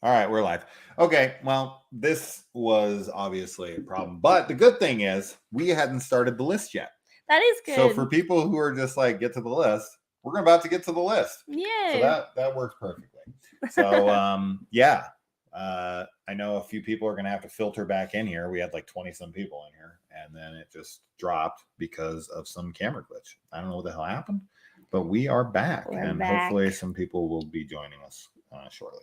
All right, we're live. Okay, well, this was obviously a problem, but the good thing is we hadn't started the list yet. That is So good. for people who are just like get to the list, we're about to get to the list. So Yay. that works perfectly. So yeah, I know a few people are going to have to filter back in here. We had like 20 some people in here, and then it just dropped because of some camera glitch. I don't know what the hell happened, but we are back, We're back. hopefully some people will be joining us shortly.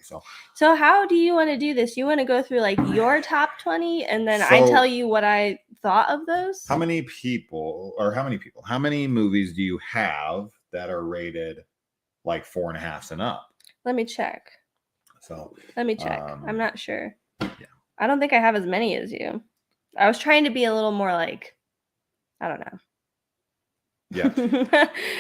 So how do you want to do this? You want to go through like your top 20 and then I tell you what I thought of those? How many movies do you have that are rated like 4.5s and up? Let me check. So let me check. I'm not sure. Yeah. I don't think I have as many as you. I was trying to be a little more like, I don't know. Yeah.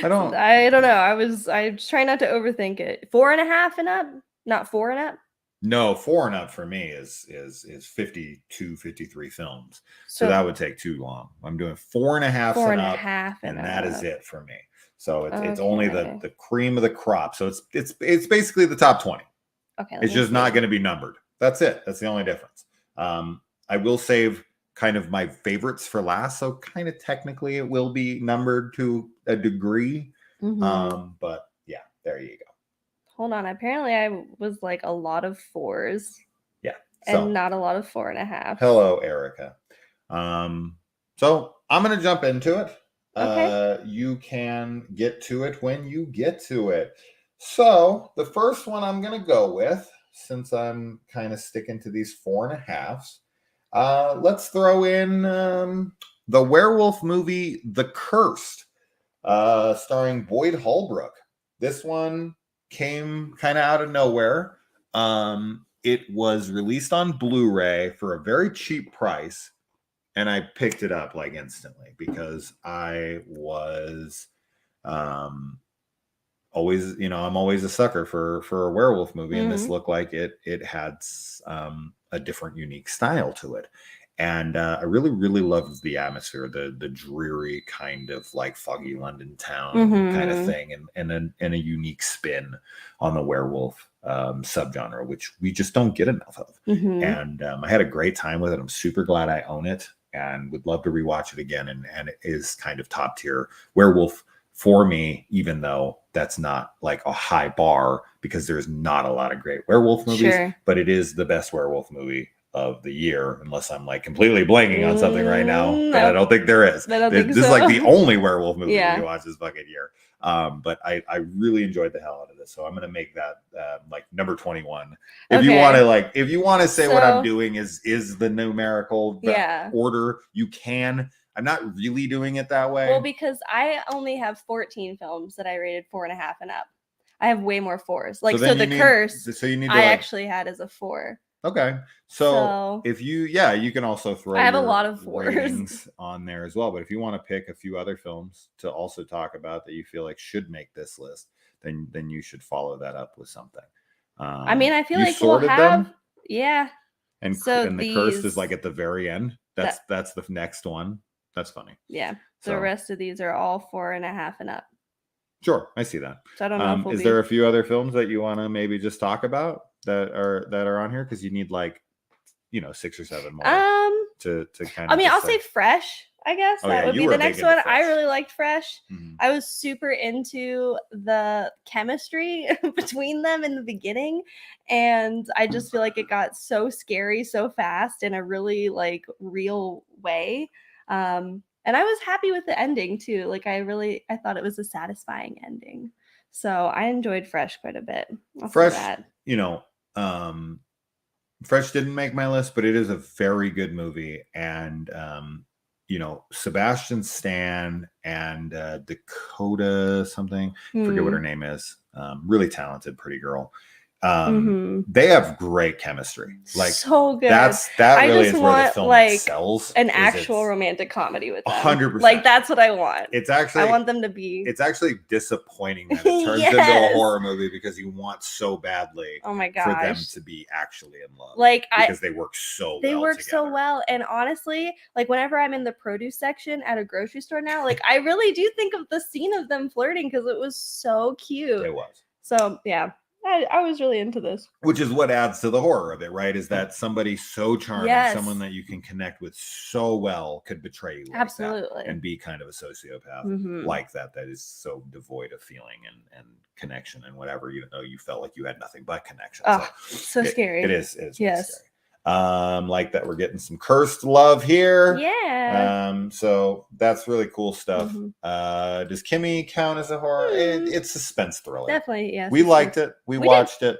I don't know. I was trying not to overthink it. 4.5 and up? Not 4 and up? No, 4 and up for me is 52, 53 films. So that would take too long. I'm doing 4.5 and up, and that is it for me. So it's only the cream of the crop. So it's basically the top 20. Okay. It's just not going to be numbered. That's it. That's the only difference. I will save kind of my favorites for last. So kind of technically it will be numbered to a degree. But yeah, there you go. Hold on. Apparently I was like a lot of 4s. Yeah. And not a lot of 4.5. Hello, Erica. So I'm going to jump into it. Okay. You can get to it when you get to it. So the first one I'm going to go with, since I'm kind of sticking to these 4.5s, let's throw in the werewolf movie, The Cursed, starring Boyd Holbrook. This one came kind of out of nowhere. It was released on Blu-ray for a very cheap price, and I picked it up like instantly because I was always, I'm always a sucker for a werewolf movie, and this looked like it had a different, unique style to it. And I really, really loved the atmosphere, the dreary kind of like foggy London town kind of thing, and a unique spin on the werewolf subgenre, which we just don't get enough of. And I had a great time with it. I'm super glad I own it and would love to rewatch it again. And it is kind of top tier werewolf for me, even though that's not like a high bar because there's not a lot of great werewolf movies, but it is the best werewolf movie of the year, unless I'm like completely blanking on something right now, but I don't think there is. This is like the only werewolf movie we watch this fucking year. But I really enjoyed the hell out of this, so I'm gonna make that like number 21. If you want to say what I'm doing is the numerical order, you can. I'm not really doing it that way. Well, because I only have 14 films that I rated 4.5 and up. I have way more 4s. Like so, The Curse. So you need. I actually had as a 4. Okay, so if you can also throw. I have a lot of 4s on there as well. But if you want to pick a few other films to also talk about that you feel like should make this list, then you should follow that up with something. I mean, I feel like we'll have them? And The Cursed is like at the very end. That's the next one. That's funny. Yeah, the rest of these are all 4.5 and up. Sure, I see that. So I don't know. Is there a few other films that you want to maybe just talk about that are on here? Because you need like, 6 or 7 more to kind of. I mean, I'll say Fresh. I guess that would be the next one. I really liked Fresh. I was super into the chemistry between them in the beginning, and I just feel like it got so scary so fast in a really like real way. And I was happy with the ending too. Like I thought it was a satisfying ending. So I enjoyed Fresh quite a bit. Fresh, Fresh didn't make my list, but it is a very good movie. And Sebastian Stan and Dakota something, forget what her name is. Really talented, pretty girl. They have great chemistry. Like so good. That really is where the film excels. An actual romantic comedy with them. 100%. Like that's what I want. It's actually I want them to be. It's actually disappointing that it turns into a horror movie because you want so badly. Oh my gosh. For them to be actually in love. Because they work so well. They work so well, and honestly, like whenever I'm in the produce section at a grocery store now, like I really do think of the scene of them flirting because it was so cute. It was. So yeah. I was really into this. Which is what adds to the horror of it, right? Is that somebody so charming, someone that you can connect with so well could betray you like absolutely that and be kind of a sociopath like that is so devoid of feeling and connection and whatever, even though you felt like you had nothing but connection. Oh, so scary. It is yes. Scary. Like that we're getting some cursed love here. Yeah. So that's really cool stuff. Does Kimmy count as a horror? It's suspense thriller. Definitely, yes. We liked it. We watched it.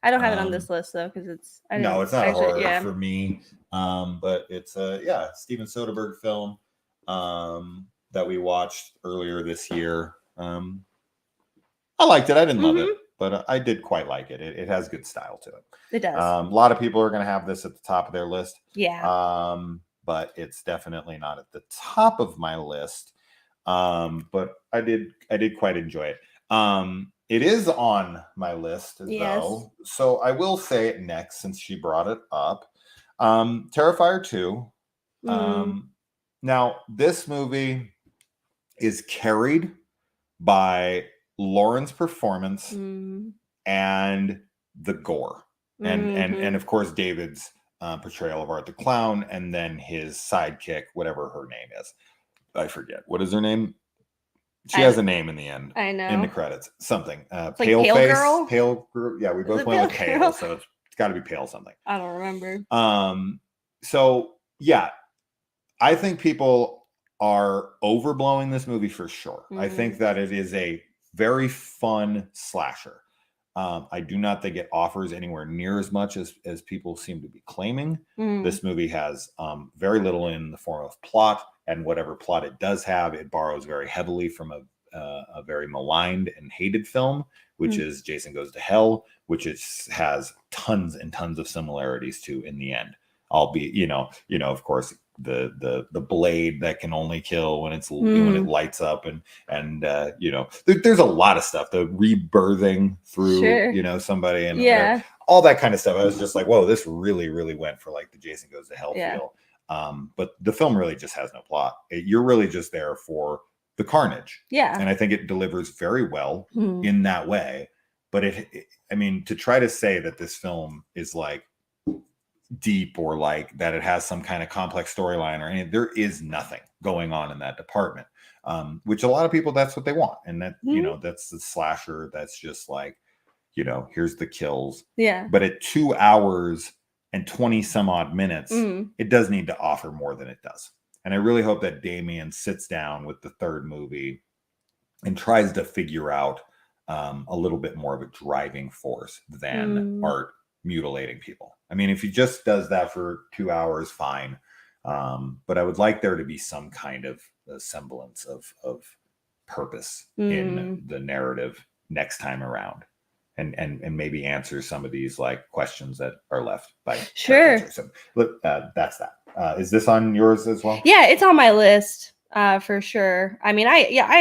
I don't have it on this list though, because it's it's not a horror for me. But it's Steven Soderbergh film that we watched earlier this year. I liked it. I didn't love it, but I did quite like it. It has good style to it. It does. A lot of people are going to have this at the top of their list. Yeah. But it's definitely not at the top of my list. But I did quite enjoy it. It is on my list though, so I will say it next since she brought it up. Terrifier 2. Now this movie is carried by Lauren's performance and the gore, and of course David's portrayal of Art the Clown, and then his sidekick, whatever her name is. I forget. What is her name? She has a name in the end. I know. In the credits. Something. Pale face. Girl? Pale girl. Yeah, we both went with pale, so it's got to be pale something. I don't remember. So yeah, I think people are overblowing this movie for sure. I think that it is a very fun slasher. I do not think it offers anywhere near as much as people seem to be claiming. This movie has very little in the form of plot, and whatever plot it does have, it borrows very heavily from a very maligned and hated film, which is Jason Goes to Hell, which has tons and tons of similarities to in the end. Albeit, of course, the blade that can only kill when when it lights up, and there's a lot of stuff, the rebirthing through somebody, and all that kind of stuff. I was just like, whoa, this really went for like the Jason Goes to Hell feel. But the film really just has no plot. You're really just there for the carnage, and I think it delivers very well in that way. But to try to say that this film is like deep or like that it has some kind of complex storyline or anything, there is nothing going on in that department, which a lot of people, that's what they want. And that that's the slasher that's just like, here's the kills, but at 2 hours and 20 some odd minutes, it does need to offer more than it does. And I really hope that Damien sits down with the third movie and tries to figure out a little bit more of a driving force than art mutilating people. If he just does that for 2 hours, fine. But I would like there to be some kind of semblance of purpose in the narrative next time around, and maybe answer some of these like questions that are left by so look, that's that. Is this on yours as well? Yeah, it's on my list for sure. I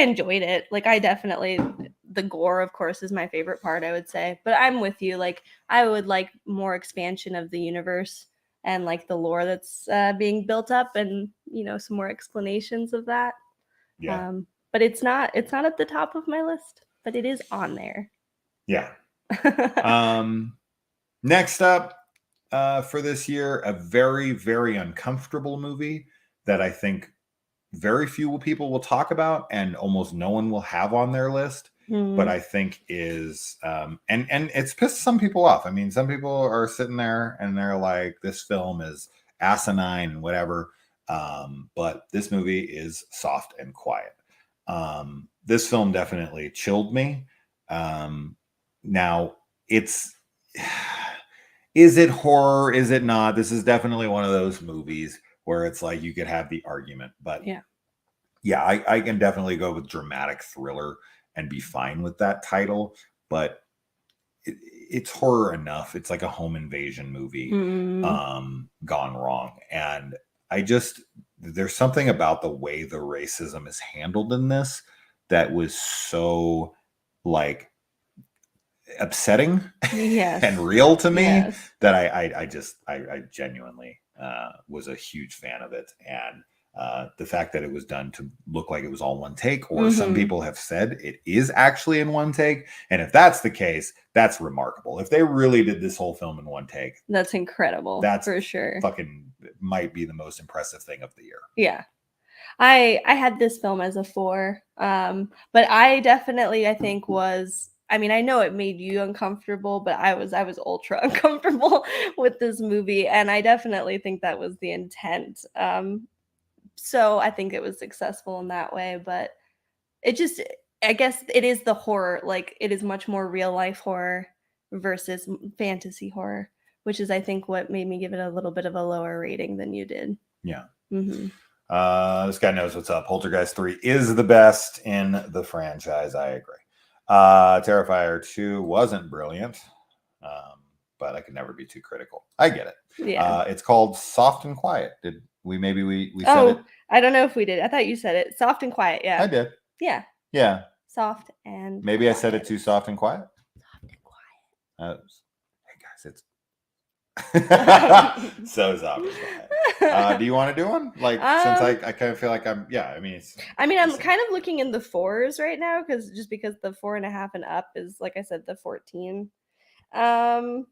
enjoyed it. Like, I definitely, the gore, of course, is my favorite part, I would say. But I'm with you. Like, I would like more expansion of the universe and like the lore that's being built up, and some more explanations of that. Yeah. But it's not at the top of my list, but it is on there. Yeah. Next up for this year, a very, very uncomfortable movie that I think very few people will talk about and almost no one will have on their list, but I think is and it's pissed some people off. Some people are sitting there and they're like, this film is asinine and whatever, but this movie is Soft and Quiet. This film definitely chilled me. Now, is it horror? Is it not? This is definitely one of those movies where it's like you could have the argument, but I can definitely go with dramatic thriller and be fine with that title, but it's horror enough. It's like a home invasion movie gone wrong. And there's something about the way the racism is handled in this that was so like upsetting and real to me that I genuinely was a huge fan of it. And The fact that it was done to look like it was all one take, or some people have said it is actually in one take. And if that's the case, that's remarkable. If they really did this whole film in one take, that's incredible. That's for sure. Fucking might be the most impressive thing of the year. Yeah. I had this film as a 4. But I definitely, I think I mean, I know it made you uncomfortable, but I was ultra uncomfortable with this movie. And I definitely think that was the intent. So I think it was successful in that way, but it just, I guess it is the horror, like it is much more real life horror versus fantasy horror, which is, I think, what made me give it a little bit of a lower rating than you did. Yeah. This guy knows what's up. Poltergeist 3 is the best in the franchise. I agree. Terrifier 2 wasn't brilliant, but I could never be too critical. I get it. Yeah. It's called Soft and Quiet. Did we said it? I don't know if we did. I thought you said it. Soft and Quiet. Yeah. I did. Yeah. Yeah. Soft and maybe quiet. I said it too soft and quiet. Soft and quiet. Hey guys, it's so soft and quiet. Do you want to do one? Like, since I kind of feel like I'm kind of looking in the 4s right now because the 4.5 and up is, like I said, the 14. I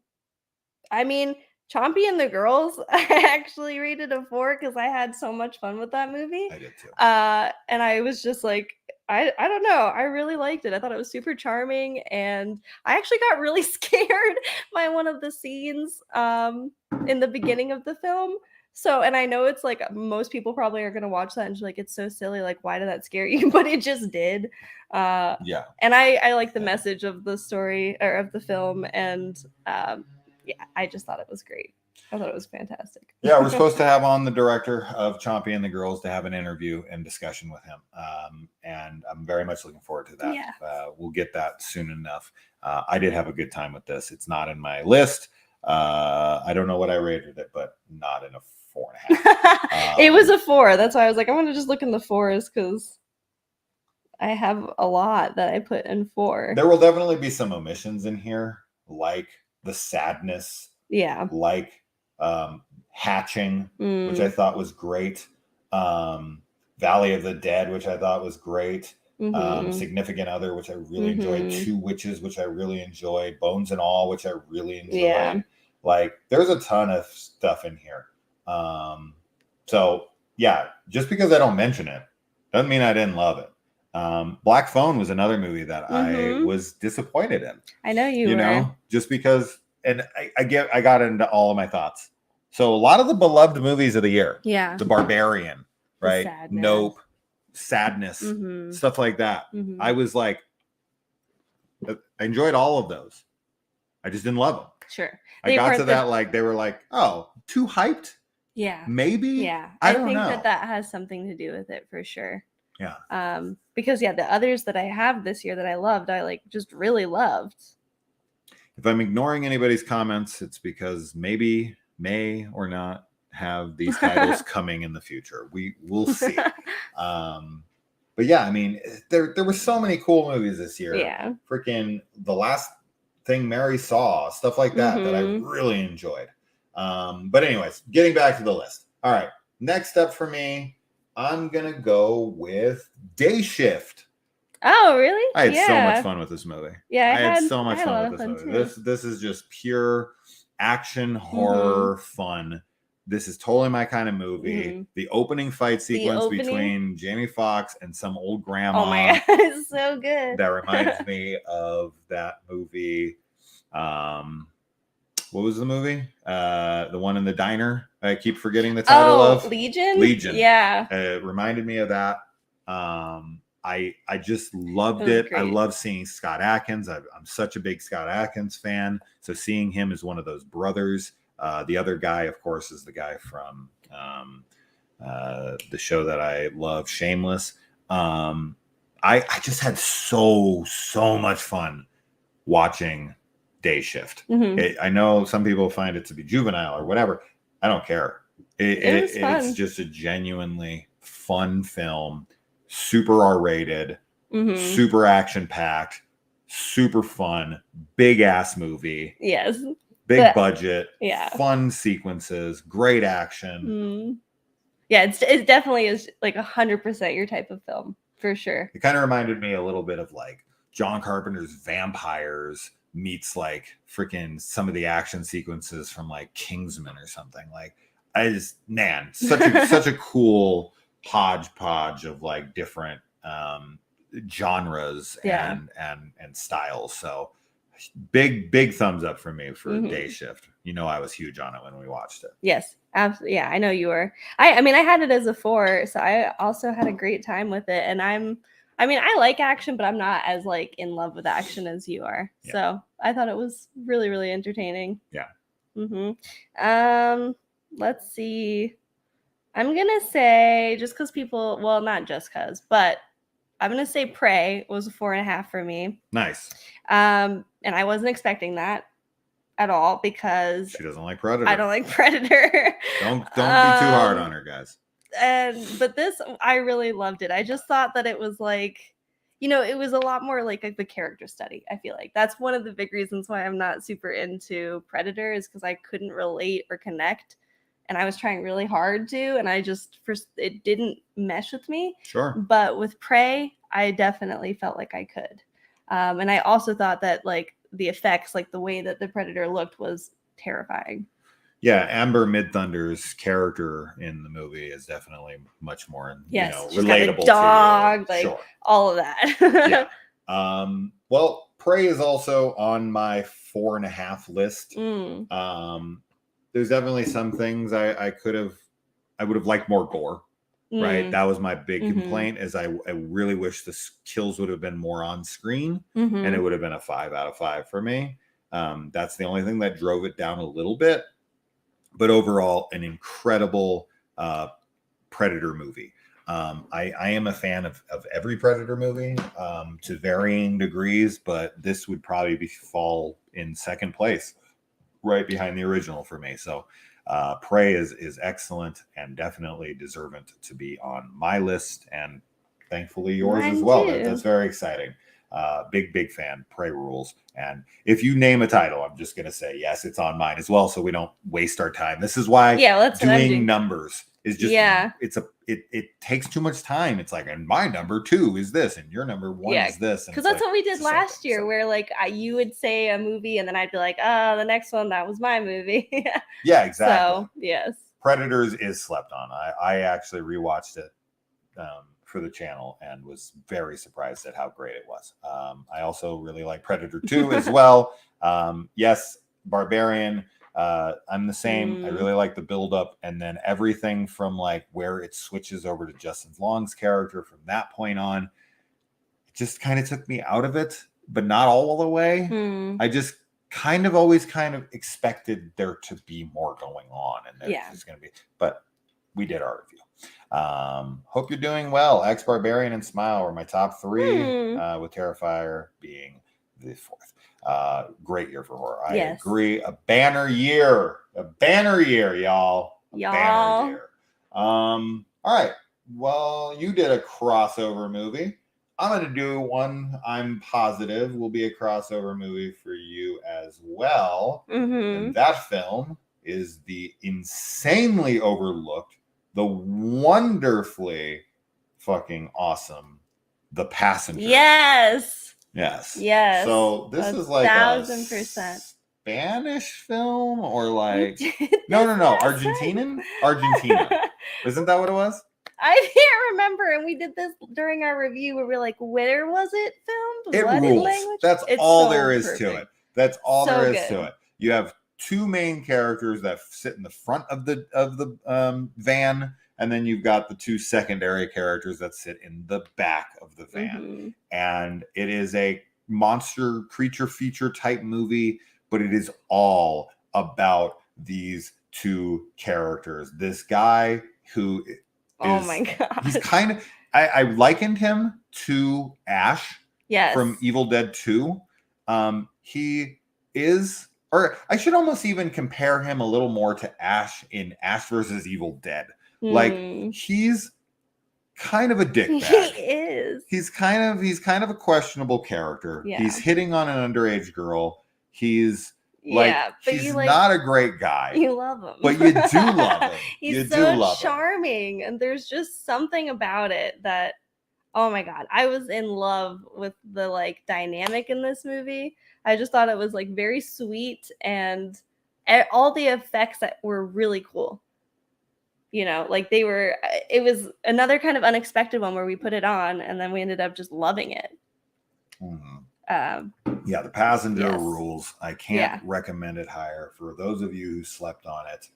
mean, Chompy and the Girls, I actually rated a 4 because I had so much fun with that movie. I did too. And I was just like, I don't know. I really liked it. I thought it was super charming, and I actually got really scared by one of the scenes in the beginning of the film. So, and I know it's like most people probably are going to watch that and be like, it's so silly. Like, why did that scare you? But it just did. Yeah. And I like the message of the story or of the film. And yeah, I just thought it was great. I thought it was fantastic. Yeah, we're supposed to have on the director of Chompy and the Girls to have an interview and discussion with him. And I'm very much looking forward to that. Yeah. We'll get that soon enough. I did have a good time with this. It's not in my list. I don't know what I rated it, but not in a 4.5. It was a 4. That's why I was like, I want to just look in the 4s because I have a lot that I put in 4. There will definitely be some omissions in here, like the sadness. Yeah. Like Hatching, which I thought was great. Valley of the Dead, which I thought was great. Significant Other, which I really enjoyed. Two Witches, which I really enjoyed. Bones and All, which I really enjoyed. Yeah. Like, there's a ton of stuff in here. So yeah, just because I don't mention it doesn't mean I didn't love it. Black Phone was another movie that I was disappointed in. I know you were. Just because, and I got into all of my thoughts. So a lot of the beloved movies of the year, The Barbarian, right? Nope, Sadness, stuff like that. I was like, I enjoyed all of those. I just didn't love them. Sure. I got to that, like, they were like, oh, too hyped? Yeah. Maybe? Yeah. I don't know. that has something to do with it for sure. Yeah. Because the others that I have this year that I loved, I like just really loved. If I'm ignoring anybody's comments, it's because maybe may or not have these titles coming in the future. We'll see. But yeah, I mean, there were so many cool movies this year. Yeah. Freaking The Last Thing Mary Saw, stuff like that that I really enjoyed. But anyways, getting back to the list. All right, next up for me, I'm gonna go with Day Shift. Oh, really? I had so much fun with this movie. Yeah, I had so much fun with this movie. This is just pure action horror fun. This is totally my kind of movie. The opening fight sequence between Jamie Foxx and some old grandma. Oh my god, it's so good. That reminds me of that movie. What was the movie? The one in the diner. I keep forgetting the title of Legion. Legion. Yeah. It reminded me of that. I just loved it. Great. I love seeing Scott Adkins. I'm such a big Scott Adkins fan. So seeing him as one of those brothers. The other guy, of course, is the guy from the show that I love, Shameless. I just had so much fun watching Day Shift. I know some people find it to be juvenile or whatever. I don't care. It's just a genuinely fun film. Super R-rated, super action-packed, super fun, big-ass movie. Yes. Big budget, yeah. fun sequences, great action. Yeah, it definitely is like 100% your type of film for sure. It kind of reminded me a little bit of like John Carpenter's Vampires meets like freaking some of the action sequences from like Kingsman or something. Like such a cool hodgepodge of like different genres and styles. So big thumbs up for me for Day Shift. You know, I was huge on it when we watched it. Yes, absolutely. Yeah, I know you were. I mean, I had it as a 4, so I also had a great time with it. And I like action, but I'm not as like in love with action as you are. Yeah. So I thought it was really, really entertaining. Yeah. Let's see. I'm gonna say just because people, well, not just because, but I'm gonna say Prey was a 4.5 for me. Nice. And I wasn't expecting that at all because she doesn't like Predator. I don't like Predator. Don't be too hard on her, guys. But this, I really loved it. I just thought that it was like, it was a lot more like the character study. I feel like that's one of the big reasons why I'm not super into Predator is because I couldn't relate or connect. And I was trying really hard to, and it didn't mesh with me. Sure. But with Prey, I definitely felt like I could. And I also thought that like the effects, like the way that the Predator looked was terrifying. Yeah, Amber Midthunder's character in the movie is definitely much more, relatable. Got a dog, to you. Like all of that. Yeah. Well, Prey is also on my 4.5 list. There's definitely some things I would have liked more gore. Right, that was my big complaint. Is I really wish the kills would have been more on screen, and it would have been a 5 out of 5 for me. That's the only thing that drove it down a little bit. But overall, an incredible Predator movie. I am a fan of every Predator movie to varying degrees, but this would probably fall in second place, right behind the original for me. So Prey is excellent and definitely deserving to be on my list, and thankfully yours as well. That's very exciting. Big fan. Prey rules. And if you name a title, I'm just gonna say yes, it's on mine as well, so we don't waste our time. This is why doing numbers is just it takes too much time. It's like, and my number 2 is this, and your number 1 is this. Because that's what we did last year, where like you would say a movie, and then I'd be like, the next one, that was my movie. Yeah, exactly. So yes, Predators is slept on. I actually rewatched it for the channel and was very surprised at how great it was. I also really like Predator 2 as well. Yes, Barbarian. I'm the same. I really like the build up, and then everything from like where it switches over to Justin Long's character from that point on, it just kind of took me out of it, but not all the way. I just always expected there to be more going on, and there's going to be, but we did our review. Hope you're doing well. Ex Barbarian and Smile were my top 3, with Terrifier being the 4th. Great year for horror. I agree. A banner year, y'all. Banner year. All right. Well, you did a crossover movie. I'm going to do one I'm positive will be a crossover movie for you as well. And that film is the insanely overlooked, the wonderfully fucking awesome The Passenger. Yes. So this is like 1,000%. Spanish film or like no, Argentina. Isn't that what it was? I can't remember, and we did this during our review where we're like, where was it filmed? It rules. That's all there is to it. That's all there is to it. You have 2 main characters that sit in the front of the van, and then you've got the 2 secondary characters that sit in the back of the van. And it is a monster creature feature type movie, but it is all about these 2 characters. This guy who oh my god, he's kind of I likened him to Ash from Evil Dead 2. He is, or I should almost even compare him a little more to Ash in Ash versus Evil Dead. Like he's kind of a dickbag. He is. He's kind of a questionable character. Yeah. He's hitting on an underage girl. He's Like, he's not a great guy. You love him. But you do love him. He's so charming. And there's just something about it that, oh my God, I was in love with the like dynamic in this movie. I just thought it was like very sweet, and all the effects that were really cool. You know, like it was another kind of unexpected one where we put it on and then we ended up just loving it. Yeah, The Passenger rules. I can't recommend it higher. For those of you who slept on it,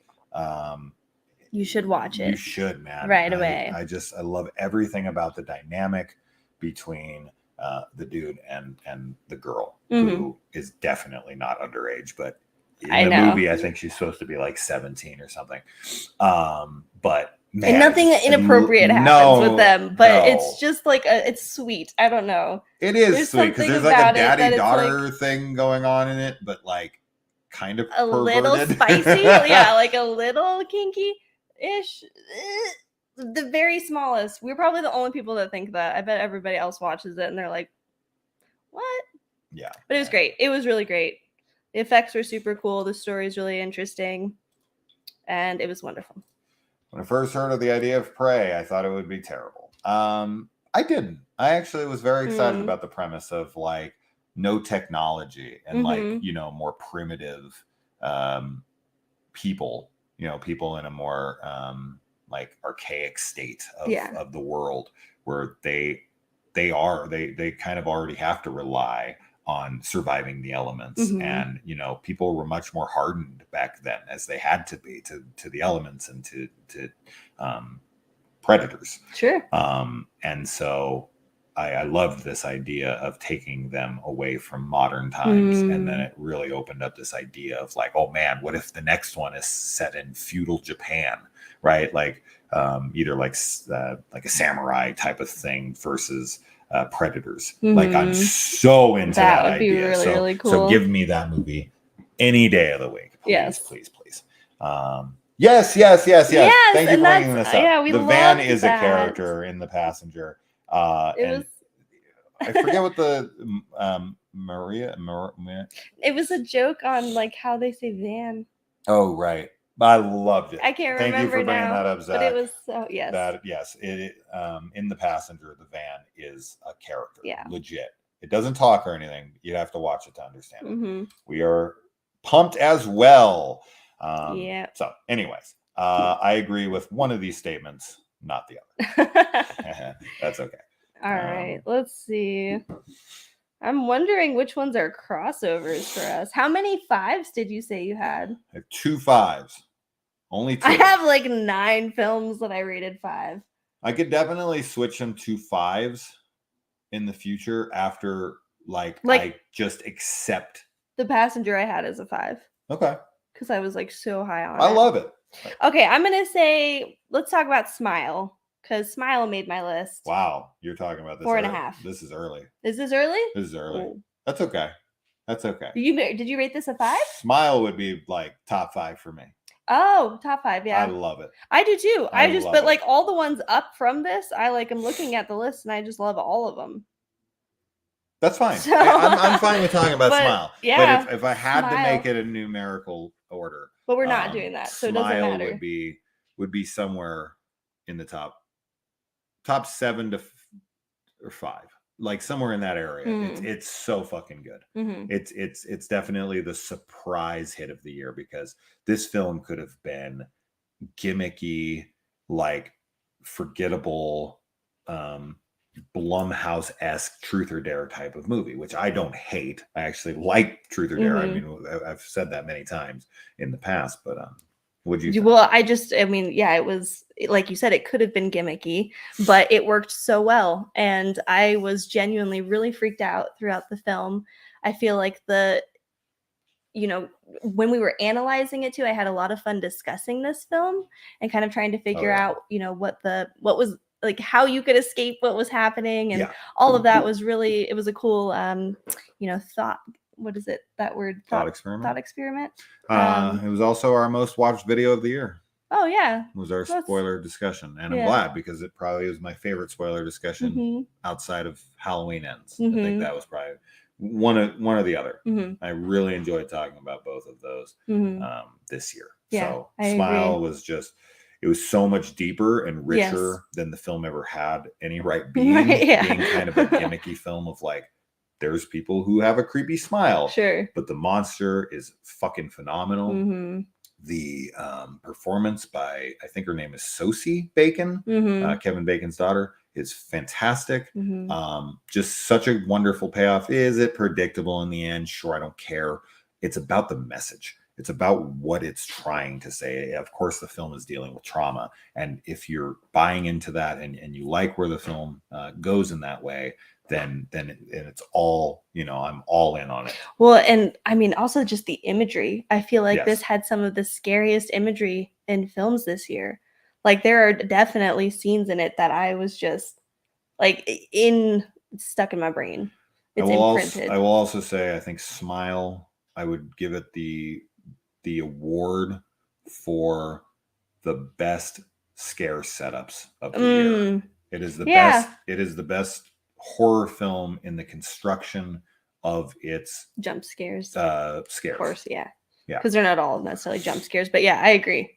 you should watch it. You should, man. Right away. I love everything about the dynamic between the dude and the girl, who is definitely not underage, but in the movie, I think she's supposed to be like 17 or something. But man, and nothing inappropriate happens with them, but it's just like it's sweet. I don't know. It is sweet because there's like a daddy-daughter thing going on in it, but like kind of a little spicy. Yeah, like a little kinky-ish. The very smallest. We're probably the only people that think that. I bet everybody else watches it and they're like, what? Yeah. But it was great. It was really great. The effects were super cool. The story is really interesting. And it was wonderful. When I first heard of the idea of Prey, I thought it would be terrible. I didn't. I actually was very excited about the premise of like no technology and like, you know, more primitive people, you know, people in a more like archaic state of the world where they kind of already have to rely on surviving the elements. And you know, people were much more hardened back then, as they had to be to the elements and to predators. Sure. And so I loved this idea of taking them away from modern times. And then it really opened up this idea of like, oh man, what if the next one is set in feudal Japan, right? Like either like a samurai type of thing versus predators. Like I'm so into that would idea. Be really, really cool. So give me that movie any day of the week. Please, please. Yes. Thank you for bringing this up. Yeah, the van is a character in The Passenger. I forget what the Maria. It was a joke on like how they say van. Oh right. I loved it. I can't remember now. Thank you for bringing that up, Zach. But it was so in The Passenger, the van is a character. Yeah. Legit. It doesn't talk or anything. You have to watch it to understand it. We are pumped as well. So, anyways, I agree with one of these statements, not the other. That's okay. All right. Let's see. I'm wondering which ones are crossovers for us. How many 5s did you say you had? I have 2 5s. Only 2. I have like 9 films that I rated 5. I could definitely switch them to 5s in the future after like I just accept. The Passenger I had as a 5. Okay. Because I was like so high on it. I love it. Okay, I'm going to say, let's talk about Smile. Because Smile made my list. Wow. You're talking about this 4.5. This is early. Is this early? This is early. Oh. That's okay. That's okay. Did you rate this a 5? Smile would be like top 5 for me. Oh, top 5, yeah. I love it. I do too. But like all the ones up from this, I'm looking at the list and I just love all of them. That's fine. So, I'm fine with talking about Smile. Yeah. But if I had to make it a numerical order. But we're not doing that, so it doesn't matter. Smile would be somewhere in the top 7 to 5. Like somewhere in that area. It's so fucking good. It's definitely the surprise hit of the year, because this film could have been gimmicky, like forgettable, Blumhouse-esque Truth or Dare type of movie, which I don't hate. I actually like Truth or Dare. I mean, I've said that many times in the past, but what'd you think? Well, it was like you said, it could have been gimmicky, but it worked so well. And I was genuinely really freaked out throughout the film. I feel like when we were analyzing it too, I had a lot of fun discussing this film and kind of trying to figure out, what was like, how you could escape what was happening. And all of that was really, it was a cool, thought. What is it? That word? Thought experiment. Thought experiment. It was also our most watched video of the year. Oh yeah. It was our spoiler discussion, and I'm glad, because it probably is my favorite spoiler discussion outside of Halloween Ends. I think that was probably one or the other. I really enjoyed talking about both of those this year. Yeah, so Smile was just, it was so much deeper and richer than the film ever had any right being. Being kind of a gimmicky film of like, there's people who have a creepy smile, sure, but the monster is fucking phenomenal. The performance by, I think her name is Sosie Bacon, Kevin Bacon's daughter, is fantastic. Just such a wonderful payoff. Is it predictable in the end? Sure, I don't care. It's about the message. It's about what it's trying to say. Of course, the film is dealing with trauma. And if you're buying into that and you like where the film goes in that way, then it's all, I'm all in on it. Well, and I mean, also just the imagery. I feel like this had some of the scariest imagery in films this year. Like there are definitely scenes in it that I was just like stuck in my brain. It's imprinted. I will also say, I think Smile, I would give it the award for the best scare setups of the year. It is the best. It is the best horror film in the construction of its jump scares. Scares. Of course, yeah. Because they're not all necessarily jump scares, but yeah, I agree.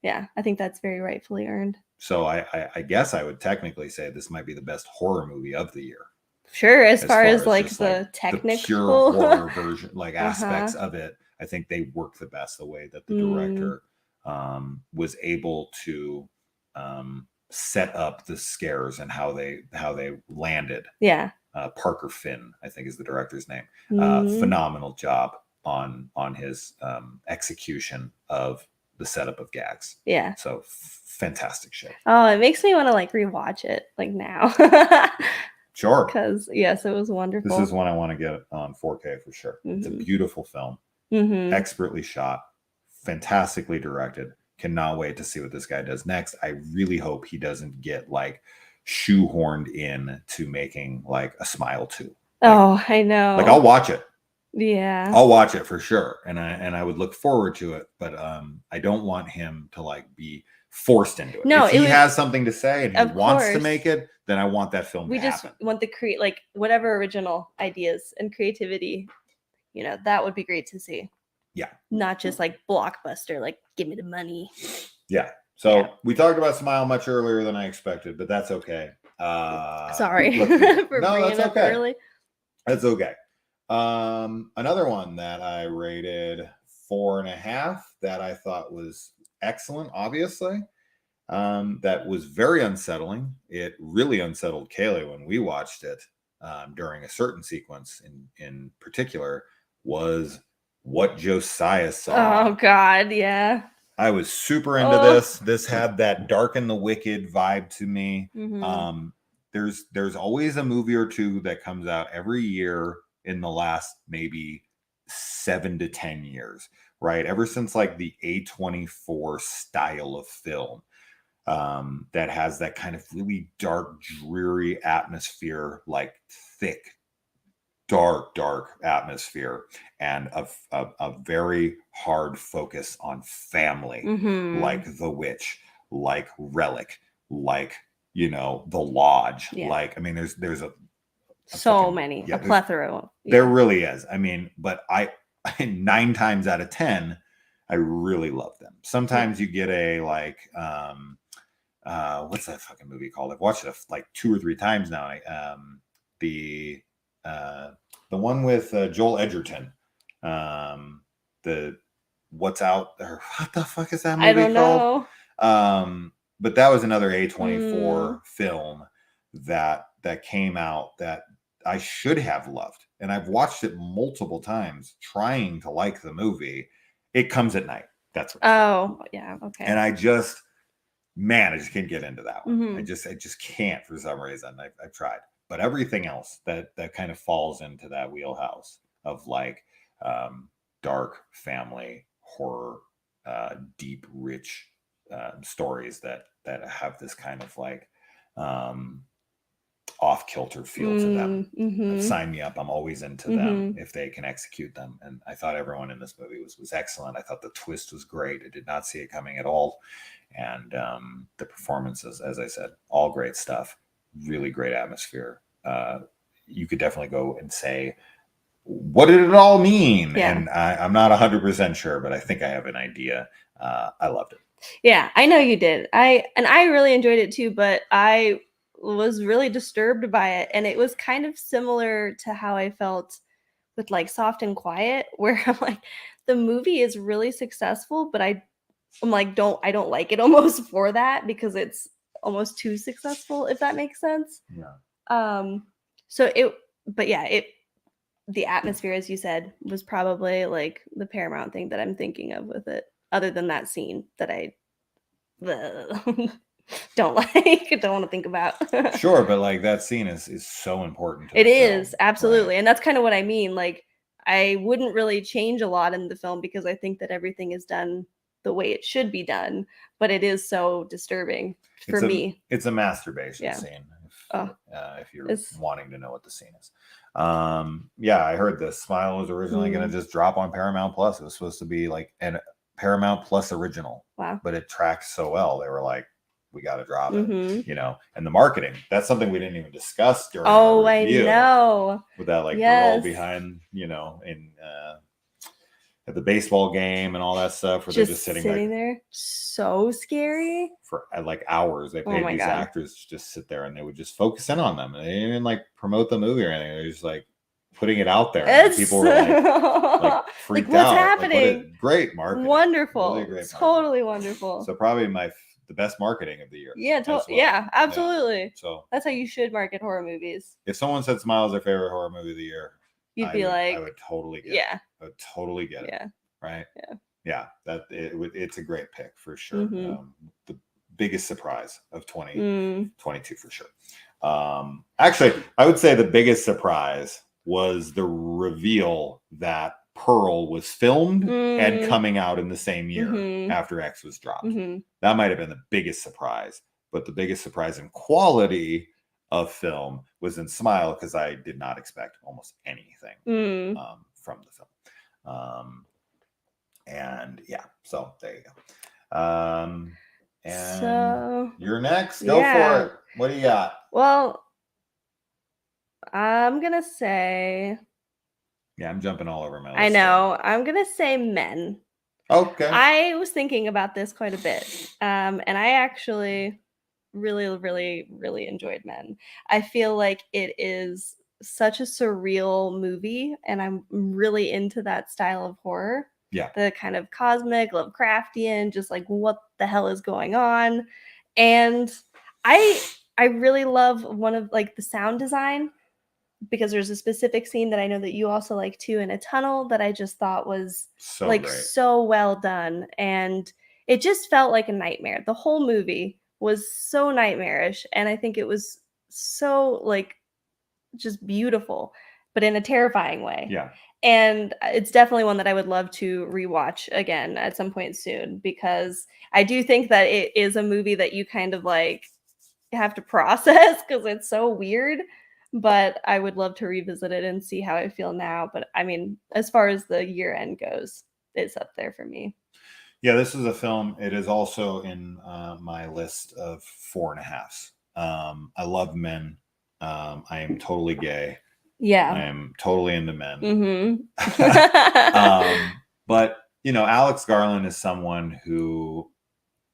Yeah, I think that's very rightfully earned. So I guess I would technically say this might be the best horror movie of the year. Sure, as far as like the technical, the pure horror version, like aspects of it, I think they work the best. The way that the director was able to set up the scares and how they landed. Yeah. Parker Finn, I think, is the director's name. Phenomenal job on his execution of the setup of gags. Yeah. So fantastic shit. Oh, it makes me want to like rewatch it like now. Sure. Because yes, it was wonderful. This is one I want to get on 4K for sure. It's a beautiful film. Expertly shot, fantastically directed. Cannot wait to see what this guy does next. I really hope he doesn't get like shoehorned in to making like a Smile 2. I know. Like I'll watch it. Yeah. I'll watch it for sure. And I would look forward to it, but I don't want him to like be forced into it. No, if he has something to say and he wants to make it, then I want that film to happen. We just want the like whatever original ideas and creativity, that would be great to see. Yeah. Not just like blockbuster, like give me the money. Yeah. So we talked about Smile much earlier than I expected, but that's okay. Sorry for bringing it up early. That's okay. Another one that I rated 4.5 that I thought was excellent, obviously, that was very unsettling. It really unsettled Kaylee when we watched it during a certain sequence in particular, was What Josiah Saw. Oh God, yeah. I was super into this. This had that Dark and the Wicked vibe to me. There's always a movie or two that comes out every year in the last maybe 7 to 10 years, right? Ever since like the A24 style of film that has that kind of really dark, dreary atmosphere, like thick, dark atmosphere, and a very hard focus on family, like The Witch, like Relic, like The Lodge. Like, I mean, there's a plethora. There really is. I mean, but I 9 times out of 10, I really love them. Sometimes you get a like, what's that fucking movie called? I've watched it like 2 or 3 times now. The one with Joel Edgerton. The What's Out there? What the fuck is that movie called? I don't know. But that was another A24 film that came out that I should have loved, and I've watched it multiple times trying to like the movie. It Comes at Night. That's what. Yeah, okay. And I just can't get into that one. I just can't for some reason. I've tried, but everything else that kind of falls into that wheelhouse of like dark family horror, deep, rich stories that have this kind of like off-kilter feel to them. Sign me up. I'm always into them if they can execute them. And I thought everyone in this movie was excellent. I thought the twist was great. I did not see it coming at all. And the performances, as I said, all great stuff. Really great atmosphere. you could definitely go and say, what did it all mean? Yeah. And I'm not 100% sure, but I think I have an idea. I loved it. Yeah, I know you did. I really enjoyed it too, but I was really disturbed by it, and it was kind of similar to how I felt with like Soft and Quiet, where I'm like, the movie is really successful, but I'm like, I don't like it almost for that, because it's almost too successful, if that makes sense. Yeah. The atmosphere, as you said, was probably like the paramount thing that I'm thinking of with it, other than that scene that I don't like, don't want to think about. Sure, but like that scene is so important to it is film, absolutely, right? And that's kind of what I mean. Like, I wouldn't really change a lot in the film, because I think that everything is done the way it should be done, but it is so disturbing for me. It's a masturbation scene, if you're wanting to know what the scene is. I heard this. Smile was originally going to just drop on Paramount Plus. It was supposed to be like an Paramount Plus original. Wow. But it tracks so well, they were like, we got to drop it, and the marketing, that's something we didn't even discuss during our review. I know. With that girl behind, in at the baseball game and all that stuff, where they're just sitting there. So scary. For like hours. They paid these actors to just sit there, and they would just focus in on them. And they didn't even promote the movie or anything. They're just putting it out there. And people were freaked what's out. Happening? Great marketing. Wonderful. Really great totally wonderful. So probably the best marketing of the year. Yeah, yeah, absolutely. Yeah. So that's how you should market horror movies. If someone said Smile is their favorite horror movie of the year, you'd be like, I would totally get it. I would totally get it. Right? Yeah. It's a great pick for sure. The biggest surprise of 2022 for sure. Actually, I would say the biggest surprise was the reveal that Pearl was filmed and coming out in the same year after X was dropped. That might have been the biggest surprise, but the biggest surprise in quality of film was in Smile, because I did not expect almost anything from the film. And yeah, so there you go. And so, you're next. Go for it. What do you got? Well, I'm gonna say. Yeah, I'm jumping all over my list. I know. I'm gonna say Men. Okay. I was thinking about this quite a bit, and I actually really, really, really enjoyed Men. I feel like it is such a surreal movie, and I'm really into that style of horror. Yeah. The kind of cosmic, Lovecraftian, just like what the hell is going on. And I really love one of the sound design, because there's a specific scene that I know that you also like too, in a tunnel, that I just thought was so well done. And it just felt like a nightmare. The whole movie was so nightmarish. And I think it was so just beautiful, but in a terrifying way. Yeah. And it's definitely one that I would love to rewatch again at some point soon, because I do think that it is a movie that you kind of have to process, because it's so weird. But I would love to revisit it and see how I feel now. But I mean, as far as the year end goes, it's up there for me. Yeah, this is a film. It is also in my list of 4.5s. I love Men. I am totally gay. Yeah. I am totally into men. Mm-hmm. But, Alex Garland is someone who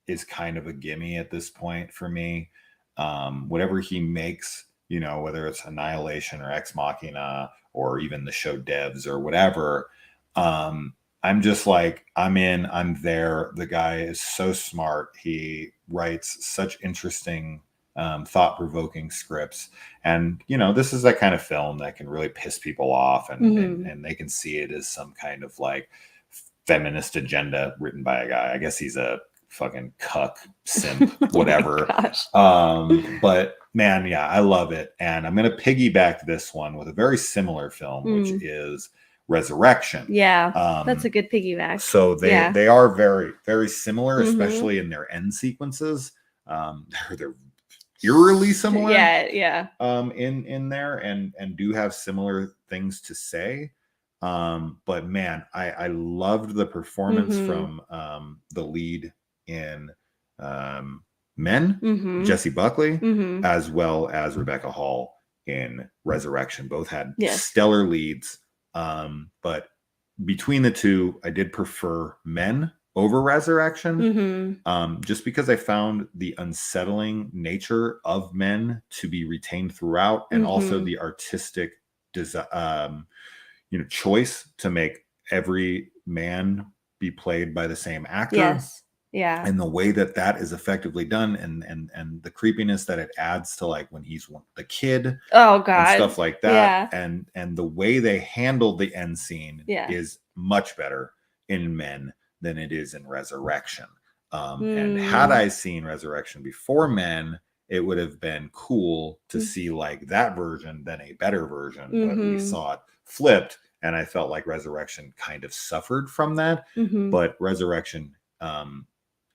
is kind of a gimme at this point for me. Whatever he makes, whether it's Annihilation or Ex Machina or even the show Devs or whatever, I'm just I'm in, I'm there. The guy is so smart. He writes such interesting thought-provoking scripts, and this is that kind of film that can really piss people off, and they can see it as some kind of feminist agenda written by a guy. I guess he's a fucking cuck, simp, whatever. But man, yeah, I love it, and I'm gonna piggyback this one with a very similar film, which is Resurrection. Yeah, that's a good piggyback. So they are very, very similar, especially in their end sequences. They're eerily similar. In there, and do have similar things to say. But man, I loved the performance from the lead in Men, Jessie Buckley, as well as Rebecca Hall in Resurrection. Both had stellar leads. But between the two, I did prefer Men over Resurrection, just because I found the unsettling nature of Men to be retained throughout, and also the artistic choice to make every man be played by the same actor. Yes. Yeah. And the way that is effectively done, and the creepiness that it adds to, like, when he's the kid, oh god, and stuff like that. And the way they handled the end scene is much better in Men than it is in Resurrection. And had I seen Resurrection before Men, it would have been cool to see like that version than a better version. But we saw it flipped, and I felt like Resurrection kind of suffered from that. But Resurrection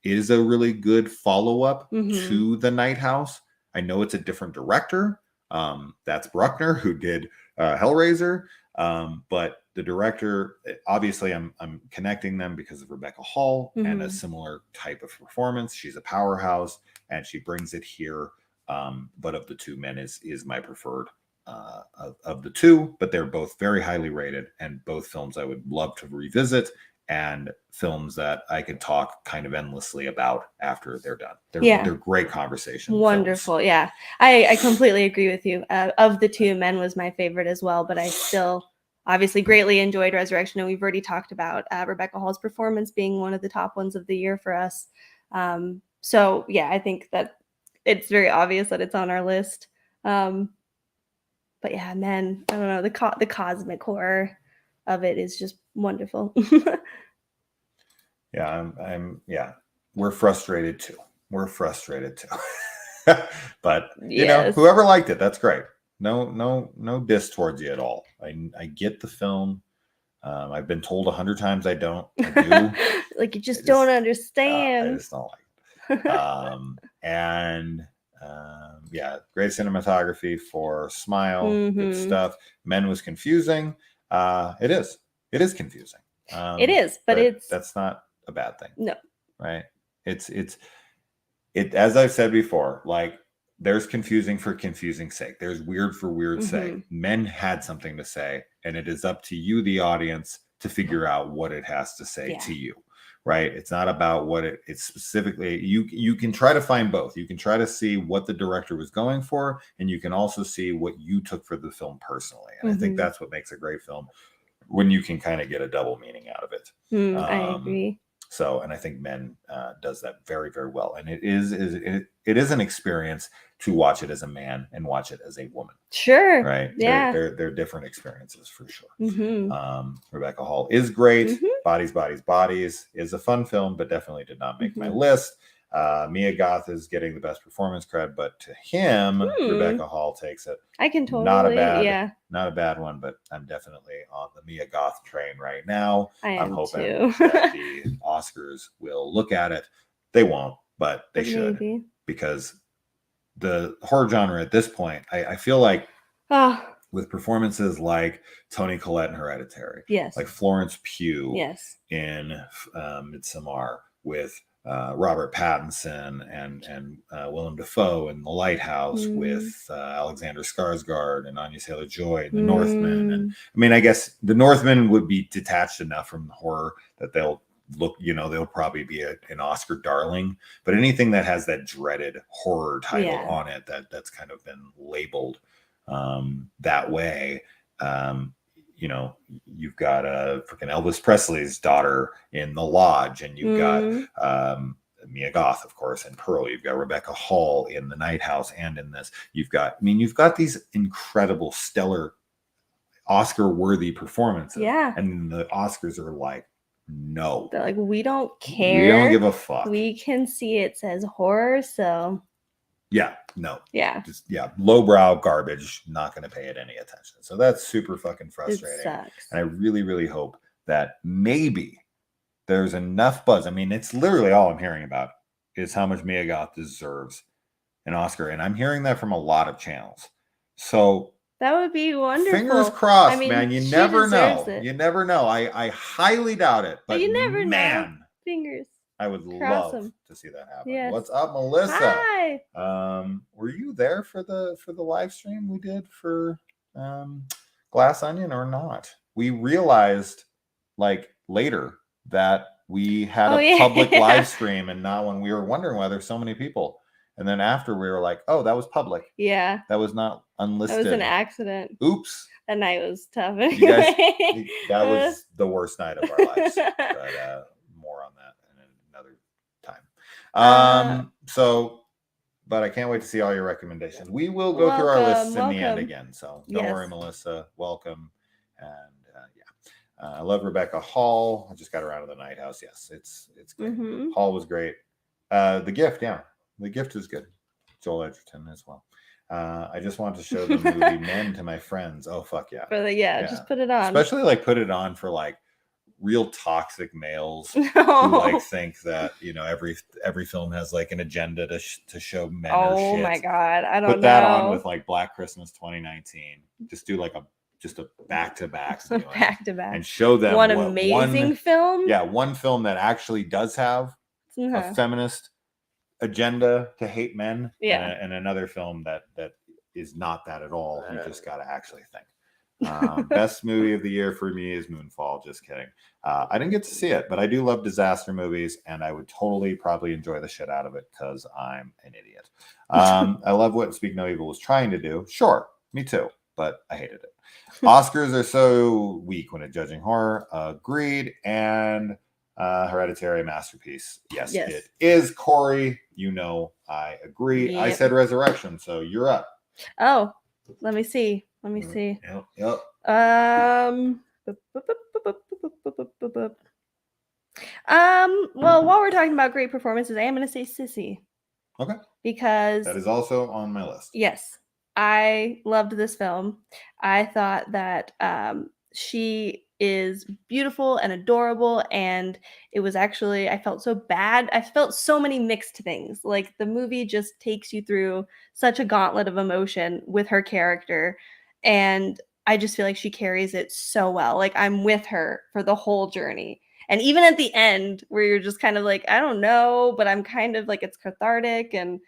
is a really good follow-up to The Night House. I know it's a different director. That's Bruckner, who did Hellraiser. But the director, obviously I'm connecting them because of Rebecca Hall and a similar type of performance. She's a powerhouse, and she brings it here. But of the two, Men is my preferred of the two, but they're both very highly rated, and both films I would love to revisit, and films that I could talk kind of endlessly about after they're done. They're great conversation. Wonderful. Films. Yeah. I completely agree with you. Of the two, Men was my favorite as well, but I still obviously greatly enjoyed Resurrection, and we've already talked about Rebecca Hall's performance being one of the top ones of the year for us. So yeah, I think that it's very obvious that it's on our list. But yeah, Men, I don't know, the cosmic horror of it is just wonderful. Yeah, we're frustrated too. But you know, whoever liked it, that's great. No diss towards you at all. I get the film. I've been told 100 times I don't. I do. Like, you just don't understand. I just don't like it. Great cinematography for Smile. Good stuff. Men was confusing. It is confusing. It is, but that's not a bad thing. No. Right? It's as I've said before, like, there's confusing for confusing's sake. There's weird for weird's sake. Men had something to say, and it is up to you, the audience, to figure out what it has to say to you. Right? It's not about what it's specifically. You can try to find both. You can try to see what the director was going for, and you can also see what you took for the film personally. And I think that's what makes a great film, when you can kind of get a double meaning out of it. I agree. So, and I think Men does that very, very well. And it is an experience to watch it as a man and watch it as a woman. Sure. Right. Yeah. They're different experiences for sure. Rebecca Hall is great. Bodies is a fun film, but definitely did not make my list. Mia Goth is getting the best performance cred, but to him, Rebecca Hall takes it. I can totally, not a bad one, but I'm definitely on the Mia Goth train right now. I'm hoping too. that the Oscars will look at it. They won't, but they should, because the horror genre at this point, I feel like with performances like Toni Collette in Hereditary, like Florence Pugh in Midsommar, with Robert Pattinson and Willem Dafoe in The Lighthouse, with Alexander Skarsgård and Anya Taylor-Joy in The Northman. And I mean, I guess The Northman would be detached enough from the horror that they'll probably be an Oscar darling. But anything that has that dreaded horror title on it, that's kind of been labeled that way. You know, you've got freaking Elvis Presley's daughter in The Lodge, and you've got Mia Goth, of course, in Pearl. You've got Rebecca Hall in The Night House, and in this, you've got these incredible, stellar, Oscar-worthy performances. Yeah. And the Oscars are like, no. They're like, we don't care. We don't give a fuck. We can see it says horror, so. Yeah, no. Yeah. Just, lowbrow garbage, not going to pay it any attention. So that's super fucking frustrating. It sucks. And I really, really hope that maybe there's enough buzz. I mean, it's literally all I'm hearing about is how much Mia Goth deserves an Oscar. And I'm hearing that from a lot of channels. So that would be wonderful. Fingers crossed, man. You never know. You never know. I highly doubt it. But you never know. Fingers. I would love to see that happen. Yes. What's up, Melissa? Hi. Were you there for the live stream we did for Glass Onion or not? We realized like later that we had a public live stream and not when we were wondering why there's so many people. And then after we were like, oh, that was public. Yeah. That was not unlisted. That was an accident. Oops. That night was tough. You guys, that was the worst night of our lives. But more on that in another time. But I can't wait to see all your recommendations. We will go through our lists in the end again. So don't worry, Melissa. Welcome. And I love Rebecca Hall. I just got her out of the Night House. Yes, it's great. Mm-hmm. Hall was great. The Gift, The Gift is good. Joel Edgerton as well. I just want to show the movie Men to my friends. Oh fuck yeah. Just put it on. Especially like put it on for like real toxic males who like think that every film has like an agenda to show men. Oh my god, I don't know. Put that on with like Black Christmas 2019. Just do like a back-to-back and show them one amazing film. Yeah, one film that actually does have a feminist agenda to hate men, and another film that is not that at all. You just got to actually think. Best movie of the year for me is Moonfall. Just kidding. I didn't get to see it, but I do love disaster movies, and I would probably enjoy the shit out of it because I'm an idiot. I love what Speak No Evil was trying to do. Sure, me too, but I hated it. Oscars are so weak when it's judging horror. Agreed. And Hereditary masterpiece. Yes, it is. Corey, I agree. Yep. I said Resurrection, so you're up. Oh, let me see. Yep. Well, while we're talking about great performances, I am going to say Sissy. Okay. Because that is also on my list. Yes. I loved this film. I thought that she is beautiful and adorable, and it was actually, I felt so bad. I felt so many mixed things. Like the movie just takes you through such a gauntlet of emotion with her character, and I just feel like she carries it so well. Like I'm with her for the whole journey. And even at the end where you're just kind of like, I don't know, but I'm kind of like, it's cathartic, and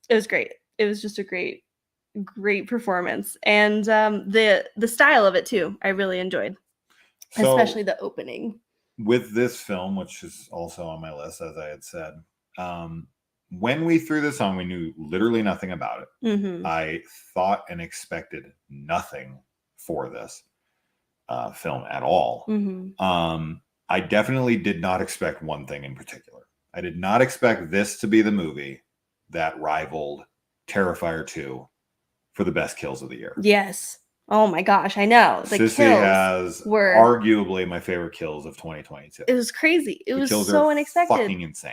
it was great. It was just a great performance, and the style of it too I really enjoyed, especially the opening. With this film, which is also on my list, as I had said, when we threw this on, we knew literally nothing about it. Mm-hmm. I thought and expected nothing for this film at all. Mm-hmm. I definitely did not expect one thing in particular. I did not expect this to be the movie that rivaled Terrifier 2 for the best kills of the year. Yes. Oh my gosh, I know. The Sissy kills were arguably my favorite kills of 2022. It was crazy. It was so unexpected. Fucking insane.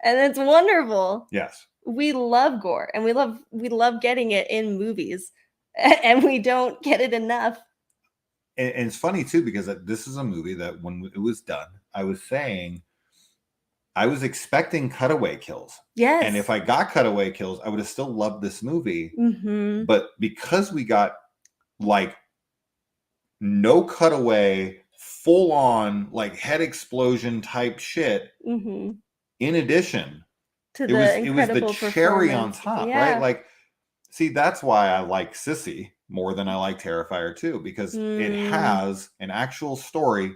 And it's wonderful. Yes. We love gore, and we love getting it in movies, and we don't get it enough. And it's funny too, because this is a movie that when it was done, I was saying I was expecting cutaway kills. Yes. And if I got cutaway kills, I would have still loved this movie. Mm-hmm. But because we got like no cutaway, full on like head explosion type shit, mm-hmm. in addition to it was the cherry on top, right? Like, see, that's why I like Sissy more than I like Terrifier 2, because it has an actual story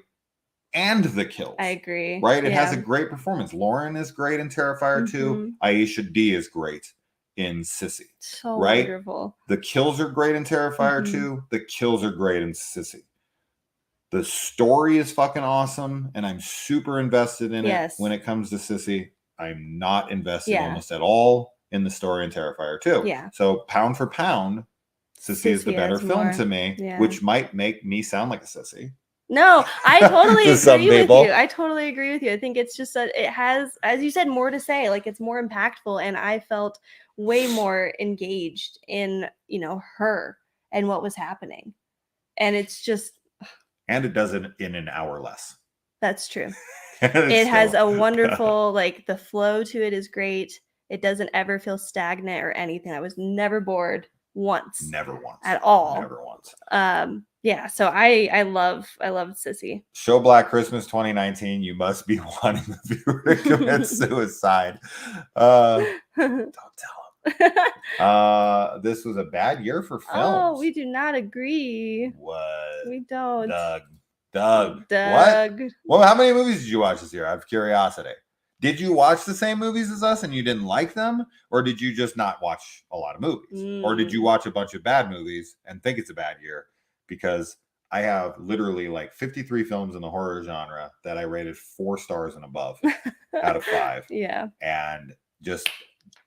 and the kills. I agree. Right? It has a great performance. Lauren is great in Terrifier 2. Aisha D is great in Sissy. So wonderful. The kills are great in Terrifier 2. The kills are great in Sissy. The story is fucking awesome, and I'm super invested in it when it comes to Sissy. I'm not invested almost at all in the story in Terrifier 2. Yeah. So pound for pound, Sissy is the better film to me, which might make me sound like a sissy. No, I totally agree with you. I totally agree with you. I think it's just that it has, as you said, more to say. Like, it's more impactful, and I felt way more engaged in, her and what was happening. And it's just... And it does it in an hour less. That's true. It has a wonderful, like, the flow to it is great. It doesn't ever feel stagnant or anything. I was never bored once. Never once. At all. Never once. Yeah, so I love Sissy. Show Black Christmas 2019. You must be wanting the viewer to commit suicide. Don't tell him. This was a bad year for films. Oh, we do not agree. What? We don't. Doug. What? Well, how many movies did you watch this year? Out of curiosity. Did you watch the same movies as us and you didn't like them? Or did you just not watch a lot of movies? Or did you watch a bunch of bad movies and think it's a bad year? Because I have literally like 53 films in the horror genre that I rated 4 stars and above out of 5. Yeah. And just,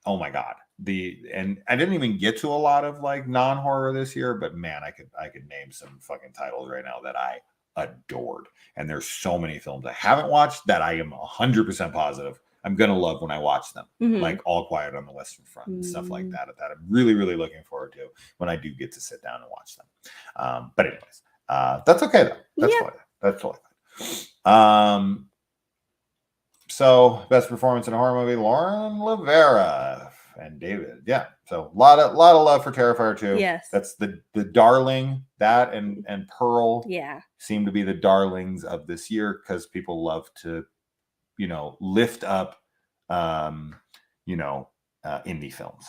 oh my God. And I didn't even get to a lot of like non-horror this year, but man, I could name some fucking titles right now that I adored. And there's so many films I haven't watched that I am 100% positive I'm gonna love when I watch them, like All Quiet on the Western Front and stuff like that. That I'm really, really looking forward to when I do get to sit down and watch them. But anyways, that's okay though. That's totally fine. So best performance in a horror movie, Lauren Lavera and David. Yeah. So a lot of love for Terrifier 2. Yes. That's the darling. That and Pearl seem to be the darlings of this year because people love to, lift up indie films.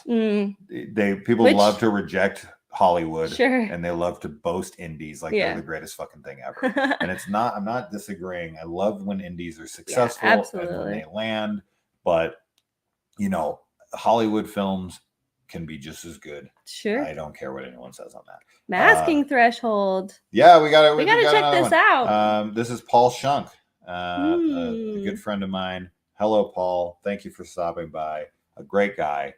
People love to reject Hollywood and they love to boast indies like they're the greatest fucking thing ever. And I'm not disagreeing. I love when indies are successful and when they land, but Hollywood films can be just as good. Sure. I don't care what anyone says on that. Masking Threshold. Yeah, we got to check this out. This is Paul Shunk, a good friend of mine. Hello, Paul. Thank you for stopping by. A great guy.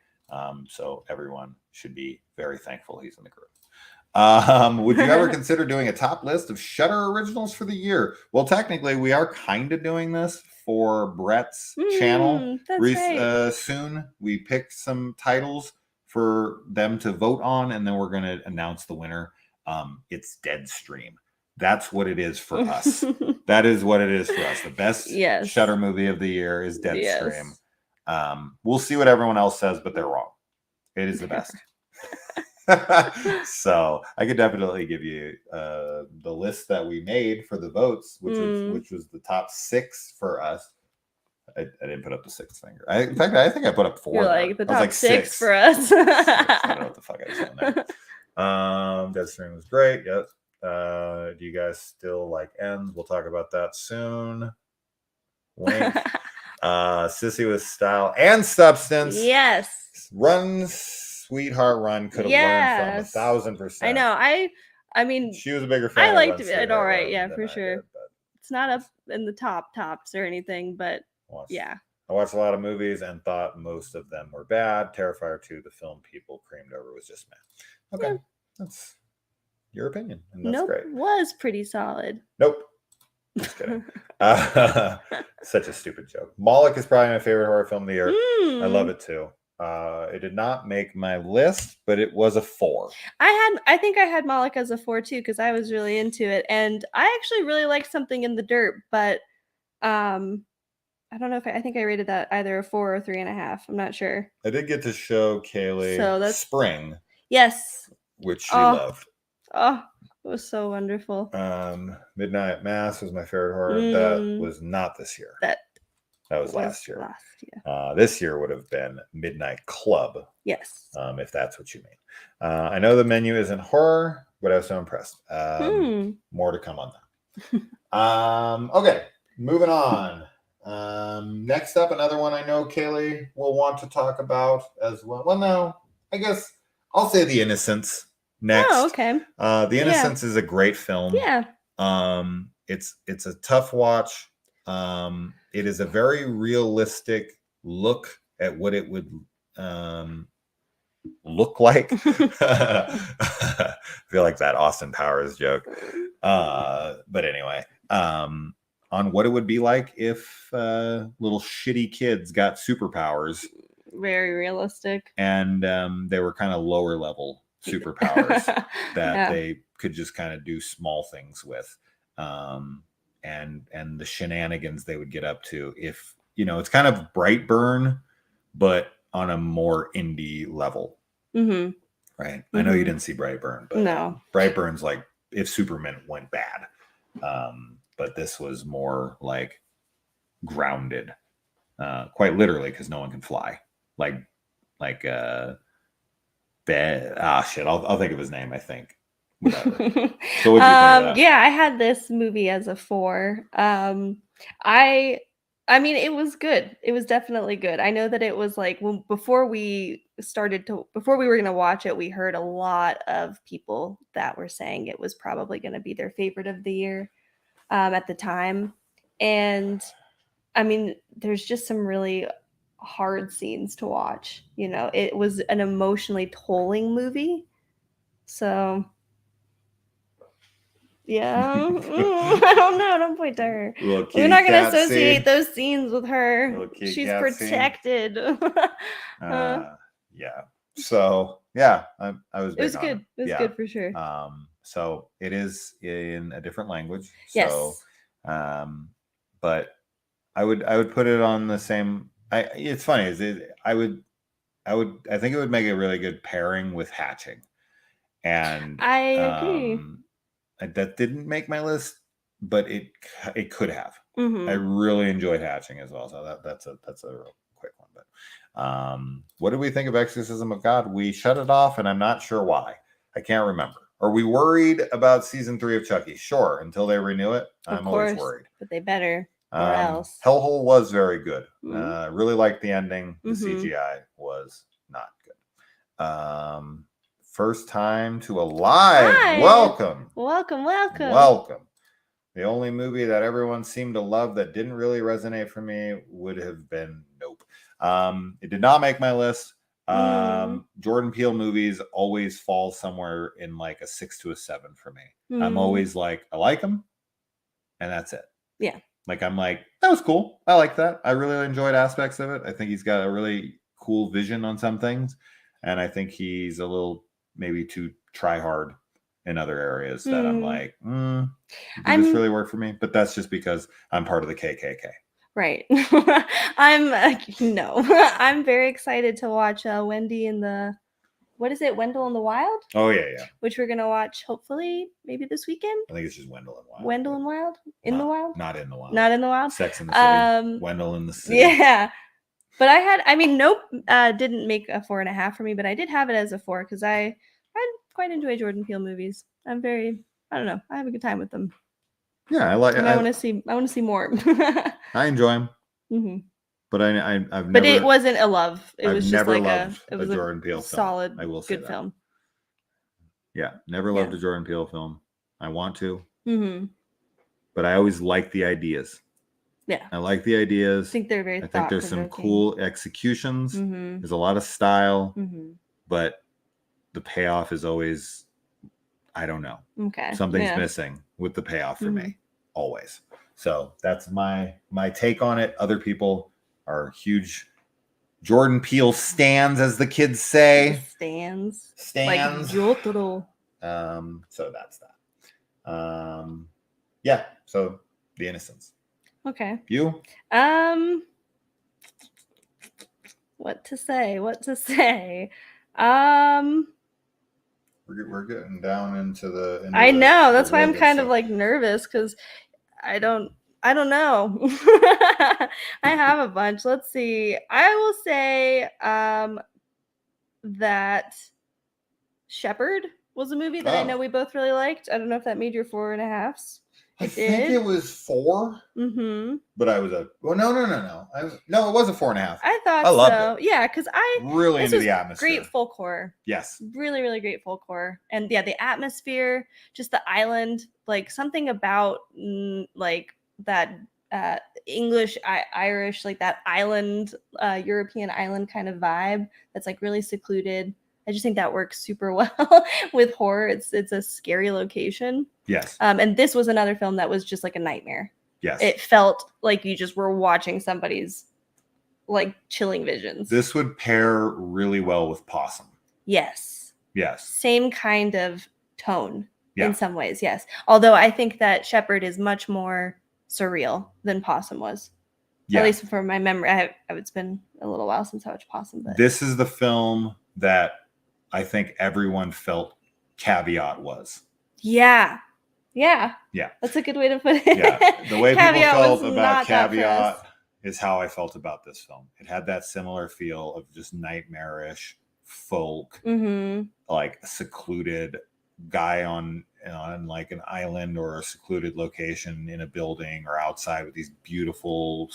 So everyone should be very thankful he's in the group. Would you ever consider doing a top list of Shudder originals for the year? Well, technically, we are kind of doing this for Brett's channel. Soon, we picked some titles for them to vote on, and then we're going to announce the winner. It's Deadstream. That's what it is for us. That is what it is for us. The best Shudder movie of the year is Deadstream. We'll see what everyone else says, but they're wrong. It is the best. So I could definitely give you the list that we made for the votes, which was the top 6 for us. I didn't put up the 6th finger. In fact, I think I put up 4. You're like the top 6 for us. 6. I don't know what the fuck I was saying there. Deadstream was great. Yes. Do you guys still like Ends? We'll talk about that soon. Wink. Sissy with style and substance. Yes. Run, sweetheart, run. Could have learned from 1,000%. I know. I mean, she was a bigger fan. I liked it. All right. Yeah, for sure. It's not up in the tops or anything, but I watched a lot of movies and thought most of them were bad. Terrifier 2, the film people creamed over, was just meh. Okay. That's your opinion. And that's great. Was pretty solid. Nope. Just kidding. Such a stupid joke. Moloch is probably my favorite horror film of the year. I love it too. It did not make my list, but it was a 4. I think I had Moloch as a 4 too because I was really into it, and I actually really liked Something in the Dirt, but I don't know if I think I rated that either a 4 or 3.5. I'm not sure. I did get to show Kaylee Spring. Yes. Which she loved. Oh, it was so wonderful. Midnight Mass was my favorite horror. That was not this year. That was last year. This year would have been Midnight Club. Yes. If that's what you mean. I know the menu isn't horror, but I was so impressed. More to come on that. Okay, moving on. Next up, another one I know Kaylee will want to talk about as well. Well, no, I guess I'll say The Innocents next. Oh, okay. The Innocents is a great film. Yeah. It's a tough watch. It is a very realistic look at what it would look like. I feel like that Austin Powers joke. But anyway, on what it would be like if little shitty kids got superpowers. Very realistic. And they were kind of lower level superpowers that they could just kind of do small things with. And the shenanigans they would get up to if, it's kind of Brightburn, but on a more indie level. Right. I know you didn't see Brightburn, but no. Brightburn's like if Superman went bad. But this was more like grounded, quite literally, because no one can fly. I'll think of his name, I think. Whatever. So what do you think of that? Yeah, I had this movie as a 4. I mean, it was good. It was definitely good. I know that it was like before we were gonna watch it, we heard a lot of people that were saying it was probably gonna be their favorite of the year at the time. And I mean, there's just some really hard scenes to watch. You know, it was an emotionally tolling movie. So yeah. I don't know. Don't point to her. We're not going to associate those scenes with her. She's protected. Yeah. So, yeah, I was big It was on good. It was good for sure. So it is in a different language. Yes. So, but I would put it on the same. It's funny. I think it would make a really good pairing with Hatching. And I agree. That didn't make my list, but it could have. Mm-hmm. I really enjoyed Hatching as well, so that's a real quick one. But what did we think of Exorcism of God? We shut it off, and I'm not sure why. I can't remember. Are we worried about season 3 of Chucky? Sure, until they renew it, I'm always worried. But they better, or else. Hellhole was very good. Really liked the ending. The CGI was not good. First time to Alive. Hi. Welcome. The only movie that everyone seemed to love that didn't really resonate for me would have been Nope. It did not make my list. Jordan Peele movies always fall somewhere in like a 6 to a 7 for me. I'm always like, I like them, and that's it. Yeah. Like, I'm like, that was cool. I like that. I really enjoyed aspects of it. I think he's got a really cool vision on some things, and I think he's a little maybe too try hard in other areas that I'm like, did this really work for me? But that's just because I'm part of the KKK. Right. I'm very excited to watch Wendy in the, what is it? Wendell in the Wild? Oh, yeah. Which we're going to watch hopefully maybe this weekend. I think it's just Wendell and Wild. Wendell and Wild? In the Wild? Not in the Wild. Not in the Wild? Sex in the City. Wendell in the City. Yeah. But Nope didn't make a 4.5 for me, but I did have it as a 4 because I quite enjoy Jordan Peele movies. I don't know. I have a good time with them. Yeah, I like it. I want to see more. I enjoy him. Mm-hmm. But I've never. But it wasn't a love. It was just like a Jordan Peele solid, film. I will say good film. Yeah, never loved a Jordan Peele film. I want to. Mm-hmm. But I always like the ideas. Yeah, I like the ideas. I think they're very. I think there's some cool executions. Mm-hmm. There's a lot of style, but the payoff is always, I don't know. Okay, something's missing with the payoff for me, always. So that's my take on it. Other people are huge Jordan Peele stans, as the kids say. Stans. Like Jotaro. So that's that. Yeah. So The Innocents. Okay. You? What to say? We're getting down into the. I know. That's why I'm kind of like nervous because I don't know. I have a bunch. Let's see. I will say that Shepherd was a movie that I know we both really liked. I don't know if that made your 4.5s. I think it was 4. Mm-hmm. But I was no. No, it was a 4.5. I thought I loved it. Yeah, because I really into the atmosphere. Great folklore. Yes. Really, really great folklore. And yeah, the atmosphere, just the island, like something about like that English, Irish, like that island, European island kind of vibe that's like really secluded. I just think that works super well with horror. It's a scary location. Yes. And this was another film that was just like a nightmare. Yes. It felt like you just were watching somebody's like chilling visions. This would pair really well with Possum. Yes. Yes. Same kind of tone in some ways. Yes. Although I think that Shepherd is much more surreal than Possum was. Yeah. At least from my memory. It's been a little while since I watched Possum. But this is the film that I think everyone felt Caveat was. Yeah. Yeah. Yeah. That's a good way to put it. Yeah. The way people felt about Caveat is how I felt about this film. It had that similar feel of just nightmarish folk, like secluded guy on like an island or a secluded location in a building or outside with these beautiful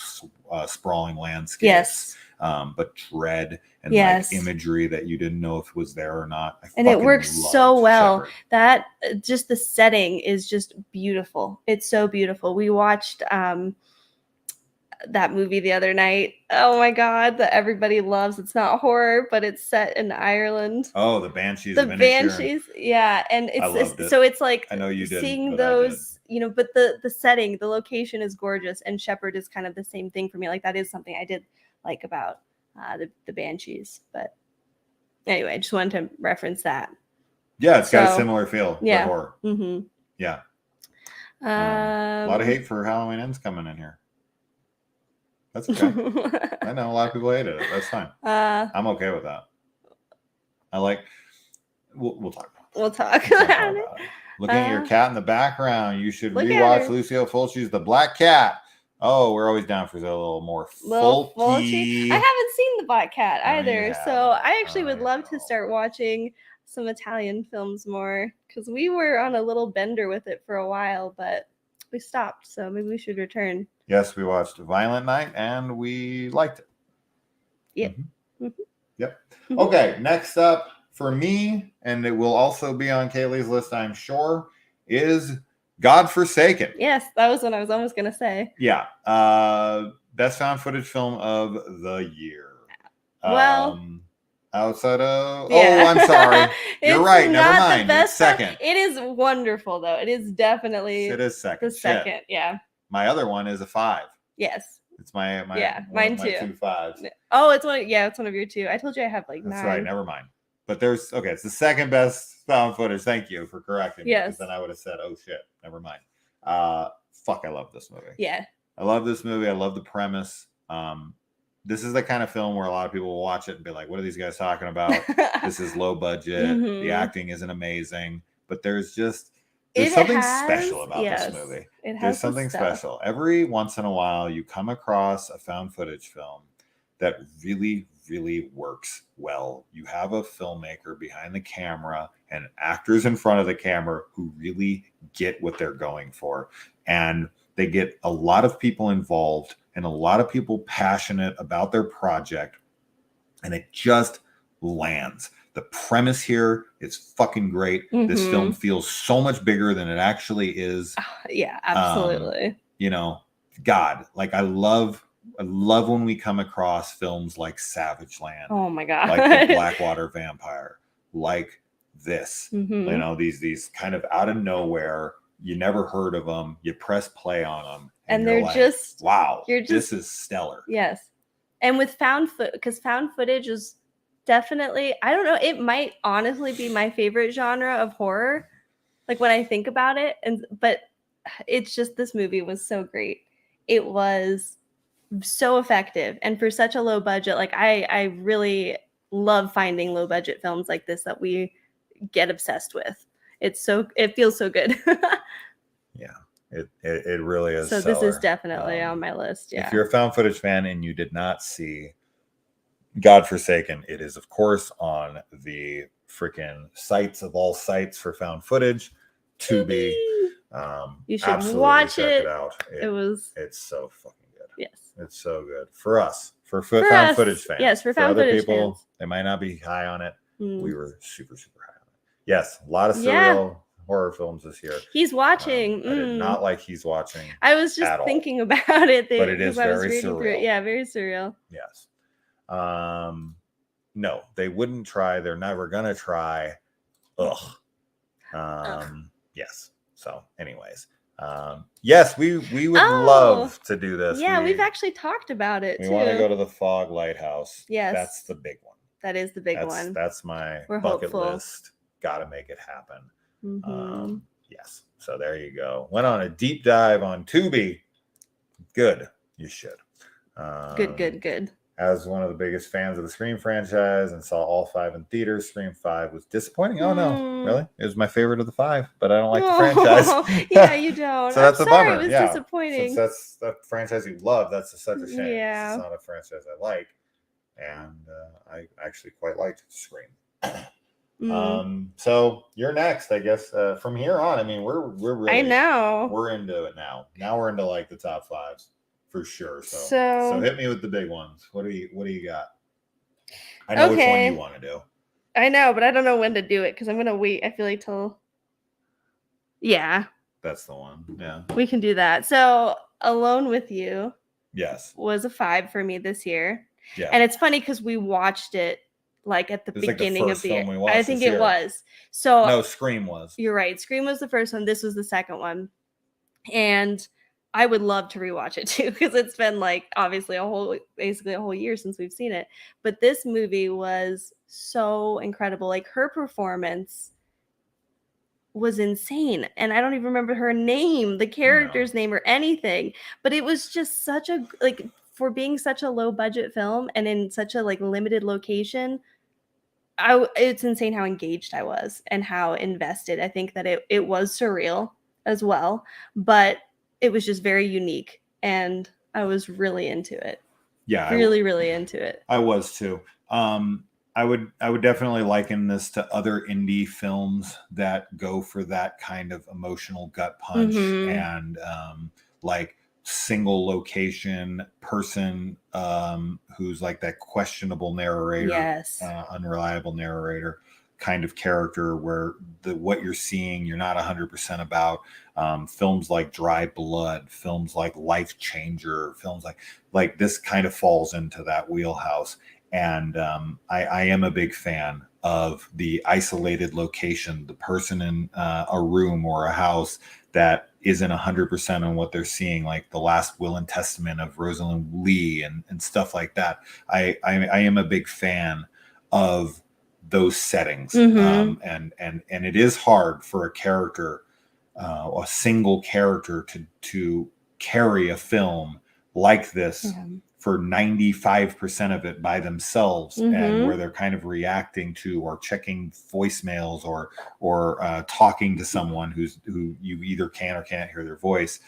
sprawling landscapes. Yes. But dread and like imagery that you didn't know if was there or not. And it works so well. Shepard. That just the setting is just beautiful. It's so beautiful. We watched that movie the other night. Oh my God, that everybody loves. It's not horror, but it's set in Ireland. Oh, the Banshees. The Banshees, yeah, and it's so it's like I know you did seeing those, but the setting, the location is gorgeous, and Shepard is kind of the same thing for me. Like that is something I did like about the Banshees. But anyway, I just wanted to reference that. Yeah, it's got a similar feel. Yeah. Horror. Yeah. A lot of hate for Halloween Ends coming in here. That's okay. I know a lot of people hated it. That's fine. I'm okay with that. I like. We'll talk about it. We'll talk about it. Looking at your cat in the background, you should rewatch Lucio Fulci's The Black Cat. Oh, we're always down for a little more folky. I haven't seen The Black Cat either, so I actually would love to start watching some Italian films more because we were on a little bender with it for a while, but we stopped. So maybe we should return. Yes, we watched Violent Night and we liked it. Yep. Yep. Okay, next up for me, and it will also be on Kaylee's list, I'm sure, is God Forsaken. Yes, that was what I was almost going to say. Yeah. Best found footage film of the year. Well, outside of... Yeah. Oh, I'm sorry. You're right. Never mind. It's second. It is wonderful, though. It is definitely... It is second. The second, yeah. My other one is a 5. Yes. It's my mine too. 2 5s. Oh, it's one. Yeah, it's one of your 2. I told you I have like 9. That's right. Never mind. But it's the second best found footage. Thank you for correcting me. Yes. Because then I would have said, oh shit, never mind. Fuck, I love this movie. Yeah. I love this movie. I love the premise. This is the kind of film where a lot of people will watch it and be like, what are these guys talking about? This is low budget. The acting isn't amazing. But there's something special about this movie. There's something special. Every once in a while, you come across a found footage film that really, really works well. You have a filmmaker behind the camera and actors in front of the camera who really get what they're going for. And they get a lot of people involved and a lot of people passionate about their project. And it just lands. The premise here is fucking great. This film feels so much bigger than it actually is. Yeah, absolutely. God, like I love when we come across films like Savage Land. Oh my God. Like The Blackwater Vampire, like this. These kind of out of nowhere, you never heard of them. You press play on them. And they're like, just, wow, this is stellar. Yes. And with found footage is definitely, I don't know, it might honestly be my favorite genre of horror, like when I think about it. But it's just, this movie was so great. It was so effective, and for such a low budget, like I really love finding low budget films like this that we get obsessed with. It feels so good. Yeah, it really is. So this is definitely on my list. Yeah. If you're a found footage fan and you did not see God Forsaken, it is of course on the freaking sites of all sites for found footage. Tubi. You should watch it. Out. It's so fucking good. Yes. It's so good for us, for found footage fans. Yes, for found footage people, fans. They might not be high on it. We were super, super high on it. Yes, a lot of surreal horror films this year. He's watching. I did not like He's Watching. I was just thinking about it. But it is very surreal. Yeah, very surreal. Yes. No, they wouldn't try. They're never gonna try. Yes. So, anyways, yes, we would love to do this. Yeah, we've actually talked about it. We want to go to the Fog Lighthouse. Yes, that's the big one. That is the big one. That's my bucket list. Got to make it happen. Yes. So there you go. Went on a deep dive on Tubi. Good. You should. Good. as one of the biggest fans of the Scream franchise and saw all 5 in theaters, Scream 5 was disappointing. Oh no, really? It was my favorite of the 5, but I don't like the franchise. Yeah, you don't. So that's a bummer. It was yeah. disappointing. Since that's the franchise you love, that's such a shame. Yeah. It's not a franchise I like. And I actually quite liked Scream. So you're next, I guess. From here on, I mean, we're really, I know, we're into it now. Now we're into like the top 5s for sure. So hit me with the big ones. What do you got? I know which one you want to do. I know, but I don't know when to do it because I'm gonna wait. I feel like till. Yeah. That's the one. Yeah. We can do that. So Alone with You. Yes. Was a 5 for me this year. Yeah. And it's funny because we watched it like at the beginning of the year. I think it was. So no, Scream was. You're right. Scream was the first one. This was the second one. And I would love to rewatch it too, because it's been like obviously basically a whole year since we've seen it. But this movie was so incredible. Like her performance was insane. And I don't even remember her name, the character's name or anything. But it was just such a like for being such a low budget film and in such a like limited location. It's insane how engaged I was and how invested. I think that it was surreal as well, but it was just very unique and I was really into it. Yeah. Really into it. I was too. I would definitely liken this to other indie films that go for that kind of emotional gut punch and like single location person who's like that questionable narrator, unreliable narrator kind of character where what you're seeing you're not 100% about. Films like Dry Blood, films like Life Changer, films like this kind of falls into that wheelhouse. And I am a big fan of the isolated location, the person in a room or a house that isn't 100% on what they're seeing, like The Last Will and Testament of Rosalind Lee and stuff like that. I am a big fan of those settings. And it is hard for a character, a single character to carry a film like this for 95% of it by themselves, and where they're kind of reacting to or checking voicemails or talking to someone who you either can or can't hear their voice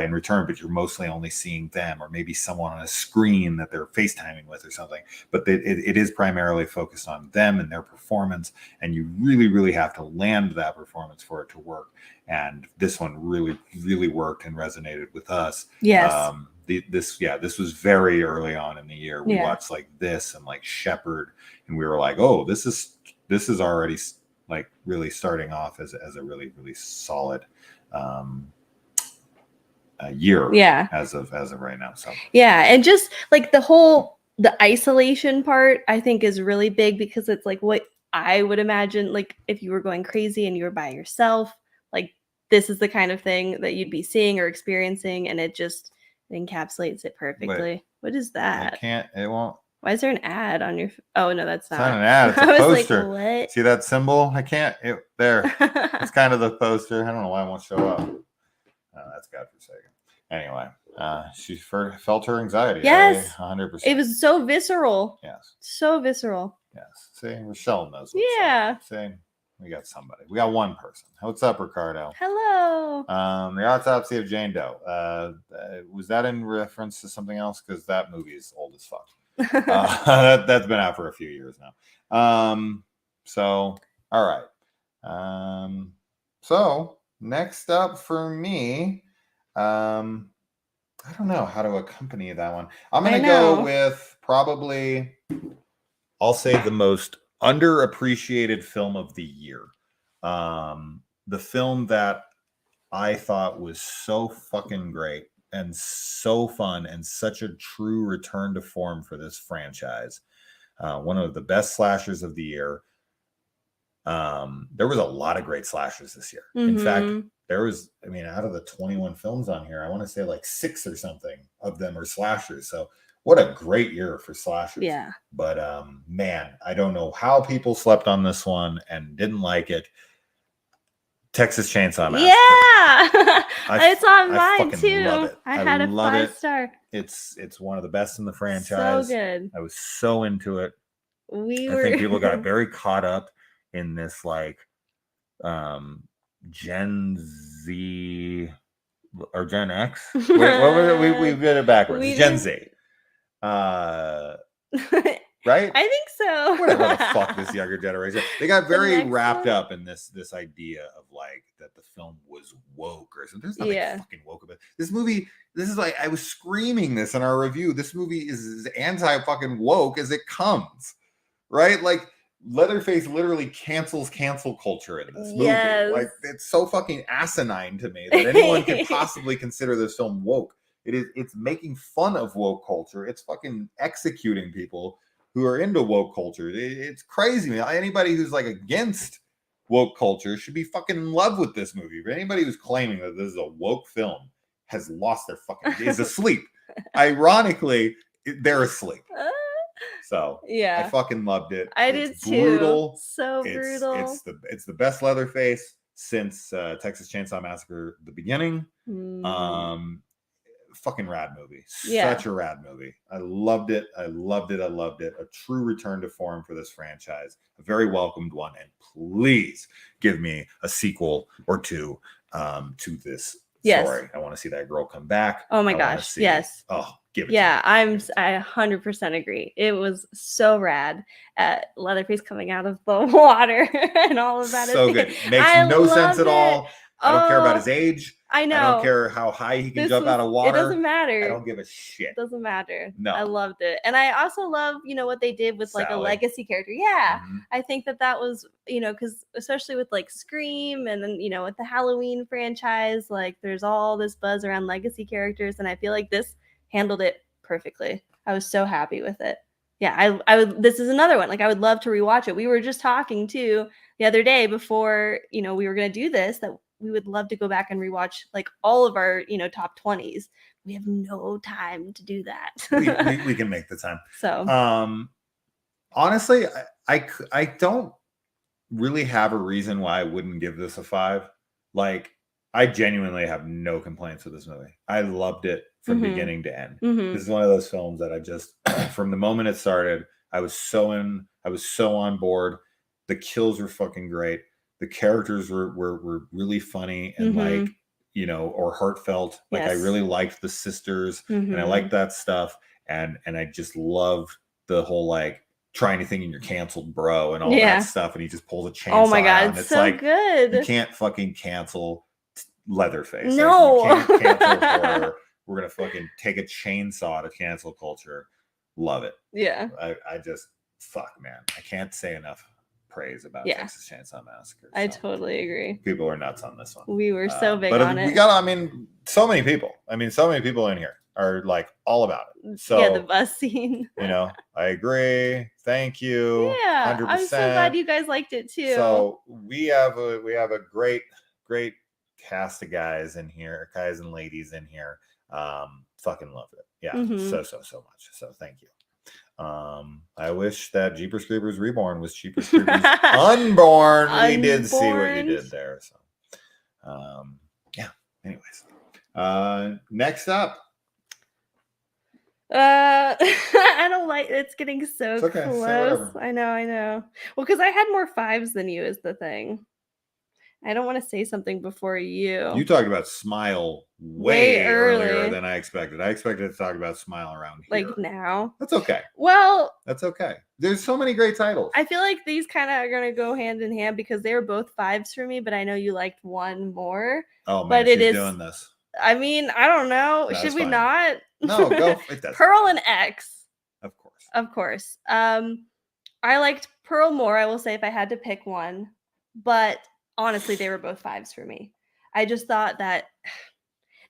in return, but you're mostly only seeing them, or maybe someone on a screen that they're FaceTiming with or something. But it is primarily focused on them and their performance, and you really, really have to land that performance for it to work. And this one really, really worked and resonated with us. Yes. This was very early on in the year. We watched like this and like Shepherd, and we were like, oh, this is already like really starting off as a really, really solid year. As of right now. So and just like the isolation part, I think is really big, because it's like what I would imagine, like if you were going crazy and you were by yourself, like this is the kind of thing that you'd be seeing or experiencing, and it just encapsulates it perfectly. Wait, what is that? It won't. Why is there an ad on your? Oh no, that's not. It's not an ad. It's a poster. Like, what? See that symbol? I can't. There. It's kind of the poster. I don't know why it won't show up. That's godforsaken. Anyway, she felt her anxiety. Yes, 100%. It was so visceral. Yes. So visceral. Yes. See, Rochelle knows. Yeah. See, we got somebody. We got one person. What's up, Ricardo? Hello. The Autopsy of Jane Doe. Was that in reference to something else? Because that movie is old as fuck. That's been out for a few years now. So all right. So next up for me, I don't know how to accompany that one. I'm gonna go with probably, I'll say, the most underappreciated film of the year. The film that I thought was so fucking great and so fun and such a true return to form for this franchise. One of the best slashers of the year. There was a lot of great slashers this year. In fact, there was, out of the 21 films on here, I want to say like 6 or something of them are slashers. So what a great year for slashers. Yeah. But man, I don't know how people slept on this one and didn't like it. Texas Chainsaw Massacre. Yeah, it's on mine too. Love it. I had a 5-star. It's one of the best in the franchise. So good. I was so into it. I think people got very caught up in this like Gen Z or Gen X. Wait, what was it? We did it backwards. Gen Z. Right? I think so. Whatever the fuck this younger generation. They got very wrapped up in this idea of like that the film was woke or something. There's nothing fucking woke about it. This movie. This is like I was screaming this in our review. This movie is as anti fucking woke as it comes. Right? Like Leatherface literally cancels cancel culture in this movie. Yes. Like it's so fucking asinine to me that anyone could possibly consider this film woke. It's making fun of woke culture. It's fucking executing people who are into woke culture. It's crazy, man. Anybody who's like against woke culture should be fucking in love with this movie. But anybody who's claiming that this is a woke film has lost their fucking is asleep. Ironically, they're asleep. So yeah, I fucking loved it. I did too. Brutal. So brutal. It's the best Leatherface since Texas Chainsaw Massacre, the beginning. Fucking rad movie. Such a rad movie. I loved it. I loved it. A true return to form for this franchise. A very welcomed one. And please give me a sequel or two to this story. I want to see that girl come back. Oh my gosh. Yes. Oh, give it. Yeah, I 100% agree. It was so rad. Leatherface coming out of the water and all of that. So good. Makes no sense at all. I don't care about his age. I know. I don't care how high he can jump out of water. It doesn't matter. I don't give a shit. It doesn't matter. No. I loved it. And I also love, what they did with like a legacy character. Yeah. Mm-hmm. I think that was, because especially with like Scream and then, with the Halloween franchise, like there's all this buzz around legacy characters. And I feel like this handled it perfectly. I was so happy with it. Yeah, I would. This is another one. Like I would love to rewatch it. We were just talking too the other day before, we were going to do this, that we would love to go back and rewatch like all of our, top 20s. We have no time to do that. we can make the time. So, honestly, I don't really have a reason why I wouldn't give this a 5. Like, I genuinely have no complaints with this movie. I loved it from beginning to end. This is one of those films that I just, from the moment it started, I was so on board. The kills were fucking great. The characters were really funny and like, or heartfelt. Like I really liked the sisters and I liked that stuff. And I just loved the whole like try anything and you're canceled, bro, and all that stuff. And he just pulls a chainsaw. Oh my God, and it's so like good. You can't fucking cancel Leatherface. No. Like, you can't cancel horror. We're gonna fucking take a chainsaw to cancel culture. Love it. Yeah. I just man. I can't say enough praise about Texas Chainsaw Massacre. So. I totally agree. People are nuts on this one. We were so big on it. We got, so many people. So many people in here are like all about it. So yeah, the bus scene. I agree. Thank you. Yeah, 100%. I'm so glad you guys liked it too. So we have a great cast of guys in here, guys and ladies in here. Fucking loved it. Yeah, so much. So thank you. I wish that Jeepers Creepers Reborn was Jeepers Creepers Unborn. We did see what you did there. So, yeah. Anyways, next up. I don't like it's getting so okay, close. I know. Well, because I had more 5s than you is the thing. I don't want to say something before you. You talked about Smile way earlier than I expected. I expected to talk about Smile around here. Like now. That's okay. Well, that's okay. There's so many great titles. I feel like these kind of are going to go hand in hand because they were both 5s for me, but I know you liked one more. Oh, man, but she's doing this. I mean, I don't know. Should we not? No, go. It does. Pearl and X. Of course. I liked Pearl more, I will say, if I had to pick one. But honestly, they were both 5s for me. I just thought that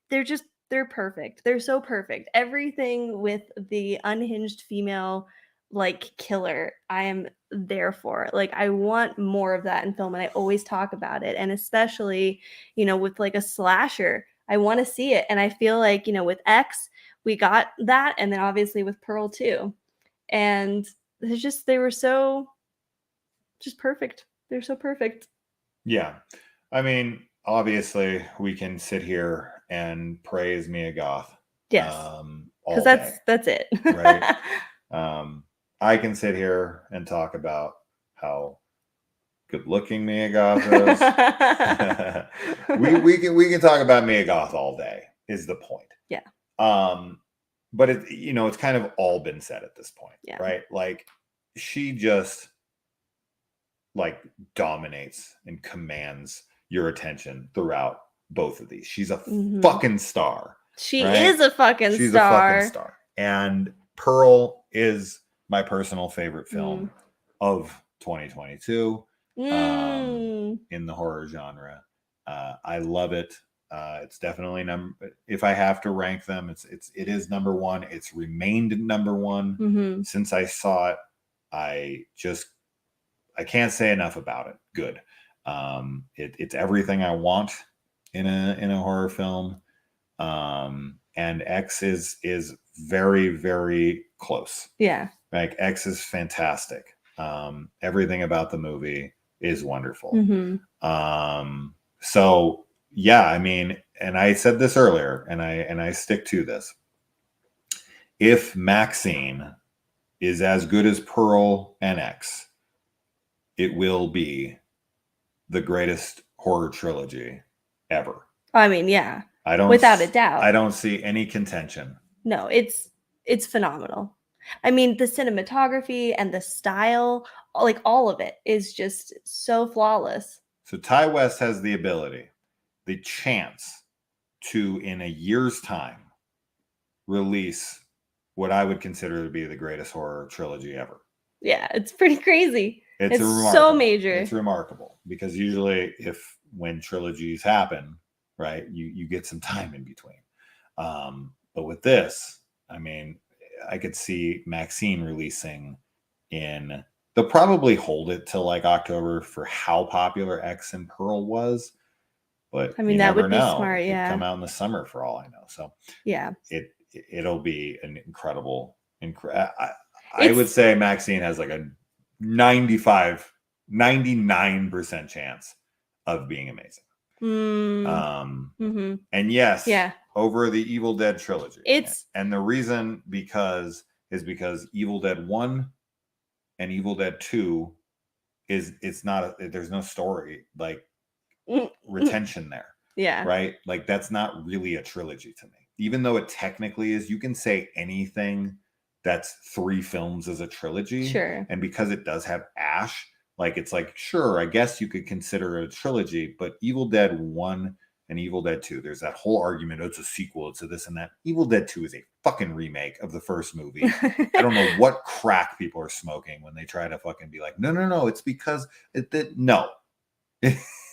they're perfect. They're so perfect. Everything with the unhinged female like killer, I am there for. Like I want more of that in film, and I always talk about it. And especially, with like a slasher, I want to see it. And I feel like, with X, we got that, and then obviously with Pearl too. And they were so just perfect. They're so perfect. Yeah. I mean, obviously, we can sit here and praise Mia Goth. Yes. Because that's it. Right. I can sit here and talk about how good looking Mia Goth is. we can talk about Mia Goth all day, is the point. Yeah. But it's kind of all been said at this point. Yeah. Right? Like, she just like dominates and commands your attention throughout both of these. She's a fucking star. She is a fucking star. She's a fucking star. And Pearl is my personal favorite film of 2022 in the horror genre. I love it. It's definitely if I have to rank them, it is number one. It's remained number one since I saw it. I can't say enough about it. Good. It's everything I want in a horror film. And X is very, very close. Yeah. Like, X is fantastic. Everything about the movie is wonderful. So yeah, I mean, and I said this earlier, and I stick to this. If Maxine is as good as Pearl and X, it will be the greatest horror trilogy ever. I mean, yeah. Without a doubt. I don't see any contention. No, it's phenomenal. I mean, the cinematography and the style, like, all of it is just so flawless. So Ti West has the ability, the chance to, in a year's time, release what I would consider to be the greatest horror trilogy ever. Yeah, it's pretty crazy. It's so major. It's remarkable, because usually when trilogies happen, right, you get some time in between. But with this, I mean, I could see Maxine releasing they'll probably hold it till like October for how popular X and Pearl was. But I mean, that would be smart. It yeah. Come out in the summer for all I know. So yeah, it'll be an incredible. I would say Maxine has like a 99% chance of being amazing. And yes, over the Evil Dead trilogy. And the reason because Evil Dead 1 and Evil Dead 2 there's no story like retention there. Yeah. Right? Like, that's not really a trilogy to me. Even though it technically is, you can say anything that's 3 films as a trilogy. Sure. And because it does have Ash, like, it's like, sure, I guess you could consider it a trilogy, but Evil Dead 1 and Evil Dead 2, there's that whole argument, it's a sequel, it's a this and that. Evil Dead 2 is a fucking remake of the first movie. I don't know what crack people are smoking when they try to fucking be like, no, it's because no.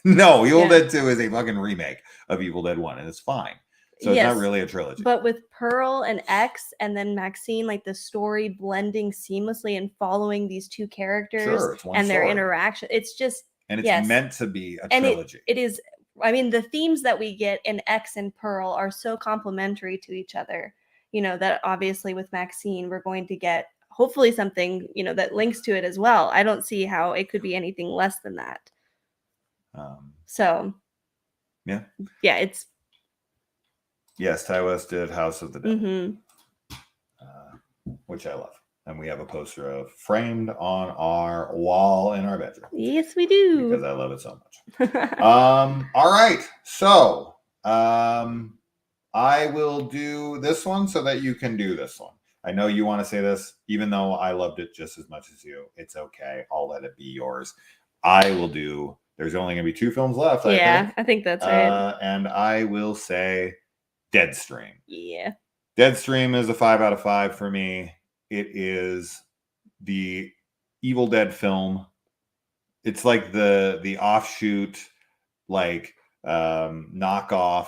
No, Evil Dead 2 is a fucking remake of Evil Dead 1, and it's fine. So it's not really a trilogy. But with Pearl and X and then Maxine, like, the story blending seamlessly and following these two characters and their interaction, it's just... And it's meant to be a trilogy. It is... I mean, the themes that we get in X and Pearl are so complementary to each other. That obviously with Maxine, we're going to get hopefully something, that links to it as well. I don't see how it could be anything less than that. So... Yeah. Yeah, it's... Yes, Ti West did House of the Dead, which I love. And we have a poster of framed on our wall in our bedroom. Yes, we do. Because I love it so much. All right. So I will do this one so that you can do this one. I know you want to say this, even though I loved it just as much as you. It's okay. I'll let it be yours. I will do... There's only going to be 2 films left, I think that's right. And I will say Deadstream. Yeah. Deadstream is a 5 out of 5 for me. It is the Evil Dead film. It's like the offshoot, like knockoff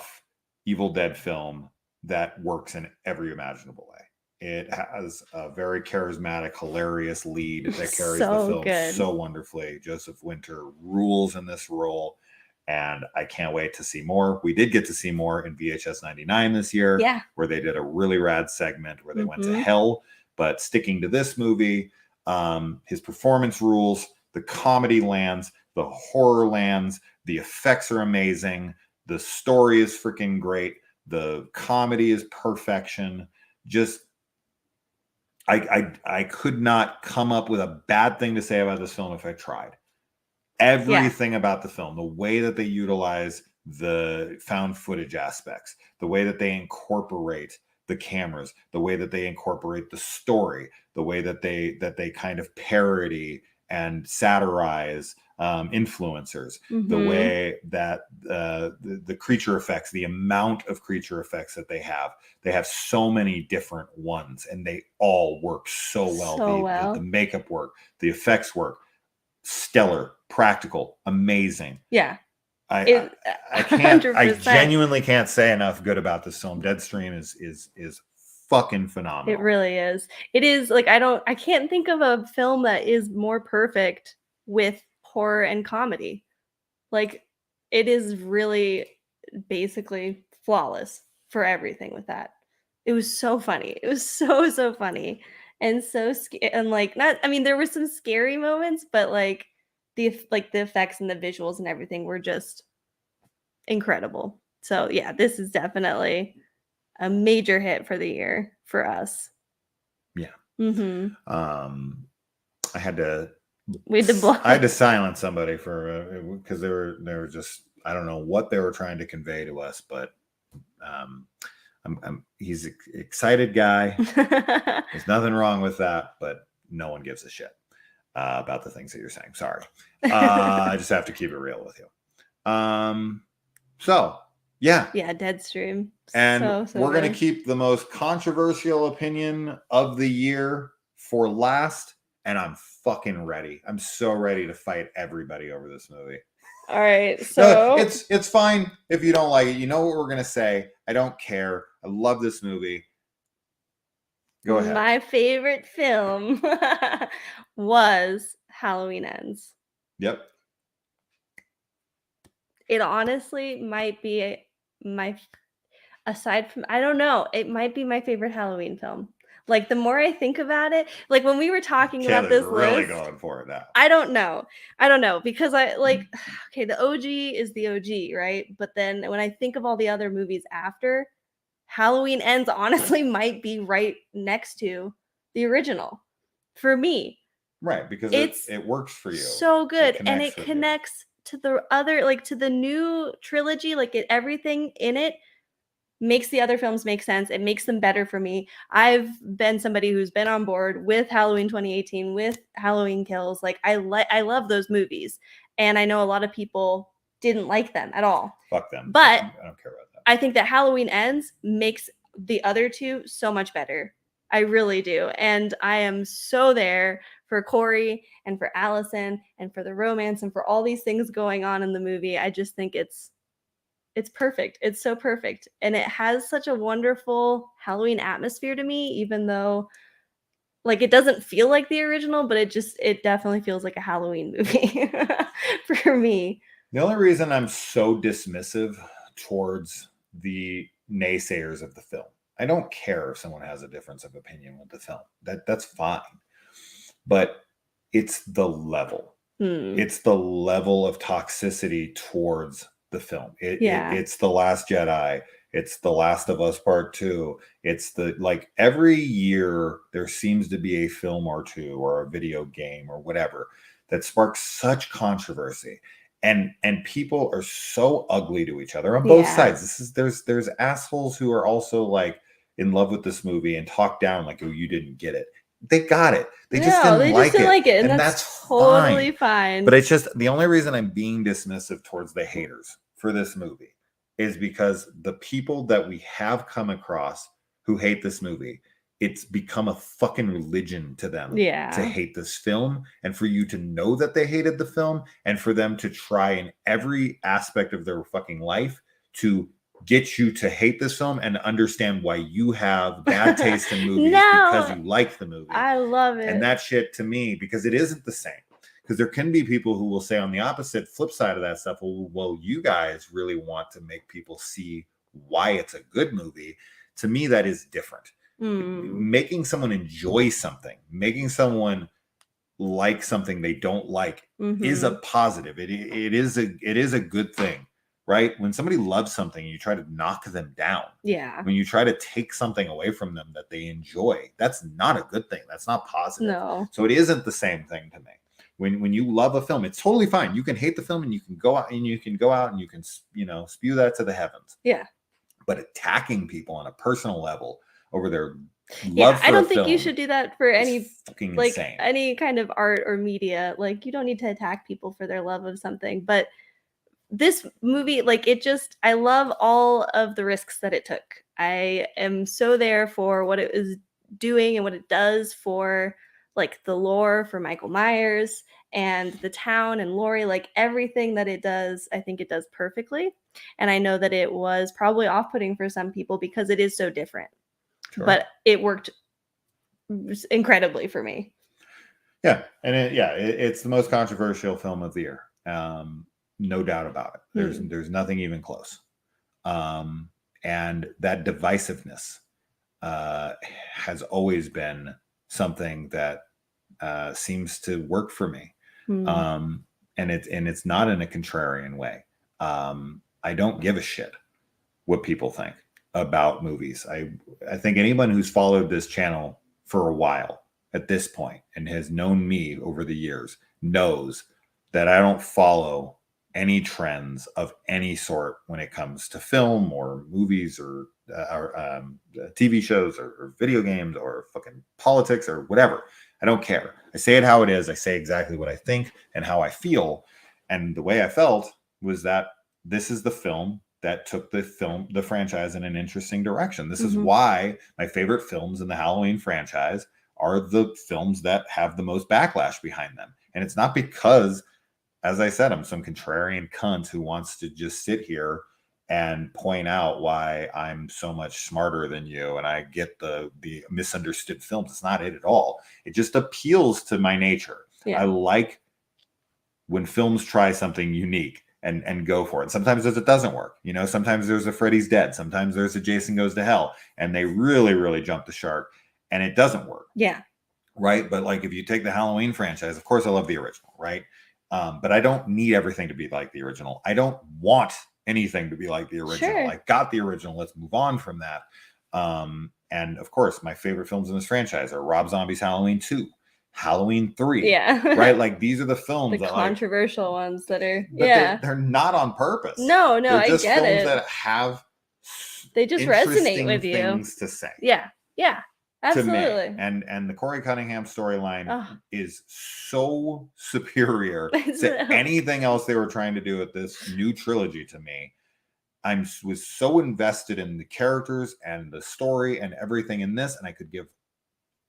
Evil Dead film that works in every imaginable way. It has a very charismatic, hilarious lead that carries the film so wonderfully. Joseph Winter rules in this role, and I can't wait to see more. We did get to see more in VHS 99 this year, where they did a really rad segment where they went to hell. But sticking to this movie, his performance rules, the comedy lands, the horror lands, The effects are amazing. The story is freaking great. The comedy is perfection. Just, I could not come up with a bad thing to say about this film if I tried. Everything about the film, the way that they utilize the found footage aspects, the way that they incorporate the cameras, the way that they incorporate the story, the way that they kind of parody and satirize influencers, the way that the creature effects, the amount of creature effects that they have so many different ones, and they all work so well. The makeup work, the effects work, stellar, practical, amazing. Yeah. I can't 100%. I genuinely can't say enough good about this film. Deadstream is fucking phenomenal. It really is. It is like I can't think of a film that is more perfect with horror and comedy. Like, it is really basically flawless for everything with that. It was so funny. It was so funny. And there were some scary moments, but like the effects and the visuals and everything were just incredible. So yeah, this is definitely a major hit for the year for us. Yeah. I had to silence somebody because they were just, I don't know what they were trying to convey to us, but he's an excited guy. There's nothing wrong with that, but no one gives a shit about the things that you're saying. Sorry. I just have to keep it real with you. So yeah, Deadstream. And we're going to keep the most controversial opinion of the year for last. And I'm fucking ready. I'm so ready to fight everybody over this movie. All right. So it's fine if you don't like it. You know what we're going to say. I don't care. I love this movie. Go ahead. My favorite film was Halloween Ends. Yep. It honestly might be aside from, I don't know, it might be my favorite Halloween film. Like, the more I think about it, like when we were talking about this really list, going for it now. I don't know because okay, the OG is the OG, right? But then when I think of all the other movies after, Halloween Ends honestly might be right next to the original for me. Right, because it works for you. So good, and it connects to the other, like to the new trilogy, like everything in it makes the other films make sense. It makes them better for me. I've been somebody who's been on board with Halloween 2018, with Halloween Kills. Like, I love those movies, and I know a lot of people didn't like them at all. Fuck them. But I don't care about that. I think that Halloween Ends makes the other two so much better. I really do. And I am so there for Corey and for Allison and for the romance and for all these things going on in the movie. I just think it's perfect. It's so perfect. And it has such a wonderful Halloween atmosphere to me, even though like it doesn't feel like the original, but it definitely feels like a Halloween movie for me. The only reason I'm so dismissive towards the naysayers of the film, I don't care if someone has a difference of opinion with the film. That's fine. But it's the level. It's the level of toxicity towards the film. It's The Last Jedi. It's The Last of Us Part 2. It's every year there seems to be a film or two or a video game or whatever that sparks such controversy. And people are so ugly to each other on both sides. There's assholes who are also like in love with this movie and talk down like, oh, you didn't get it. They got it. They just didn't like it. And that's totally fine. But it's just the only reason I'm being dismissive towards the haters for this movie is because the people that we have come across who hate this movie, it's become a fucking religion to them to hate this film, and for you to know that they hated the film, and for them to try in every aspect of their fucking life to get you to hate this film and understand why you have bad taste in movies because you like the movie. I love it. And that shit to me, because it isn't the same. Because there can be people who will say on the opposite flip side of that stuff, well, you guys really want to make people see why it's a good movie. To me, that is different. Making someone enjoy something, making someone like something they don't like is a positive. It is a good thing, right? When somebody loves something, you try to knock them down. Yeah. When you try to take something away from them that they enjoy, that's not a good thing. That's not positive. No. So it isn't the same thing to me. When you love a film, it's totally fine. You can hate the film and you can go out and you can spew that to the heavens. Yeah. But attacking people on a personal level over their love for I don't think you should do that for any insane. any kind of art or media. Like, you don't need to attack people for their love of something. But this movie, like, I love all of the risks that it took. I am so there for what it was doing and what it does for like the lore for Michael Myers and the town and Laurie, like everything that it does, I think it does perfectly. And I know that it was probably off-putting for some people because it is so different. Sure. But it worked incredibly for me. Yeah. And it's the most controversial film of the year. No doubt about it. There's nothing even close. And that divisiveness has always been something that seems to work for me. And it's not in a contrarian way. I don't give a shit what people think about movies. I think anyone who's followed this channel for a while at this point and has known me over the years knows that I don't follow any trends of any sort when it comes to film or movies or TV shows or video games or fucking politics or whatever. I don't care. I say it how it is. I say exactly what I think and how I feel. And the way I felt was that this is the film that took the franchise in an interesting direction. This is why my favorite films in the Halloween franchise are the films that have the most backlash behind them. And it's not because, as I said, I'm some contrarian cunt who wants to just sit here and point out why I'm so much smarter than you and I get the misunderstood films. It's not it at all. It just appeals to my nature. Yeah. I like when films try something unique and go for it. Sometimes it doesn't work. Sometimes there's a Freddy's Dead. Sometimes there's a Jason Goes to Hell. And they really, really jump the shark and it doesn't work. Yeah. Right. But like if you take the Halloween franchise, of course I love the original, right? But I don't need everything to be like the original. I don't want anything to be like the original. Sure. I got the original. Let's move on from that. And of course, my favorite films in this franchise are Rob Zombie's Halloween 2, Halloween 3. Yeah. Right? Like these are the films the controversial ones that are they're not on purpose. No, they're just I get films it. that have they just resonate with you. Things to say. Yeah. Yeah. Absolutely. To me. And the Corey Cunningham storyline is so superior to anything else they were trying to do with this new trilogy to me. I was so invested in the characters and the story and everything in this, and I could give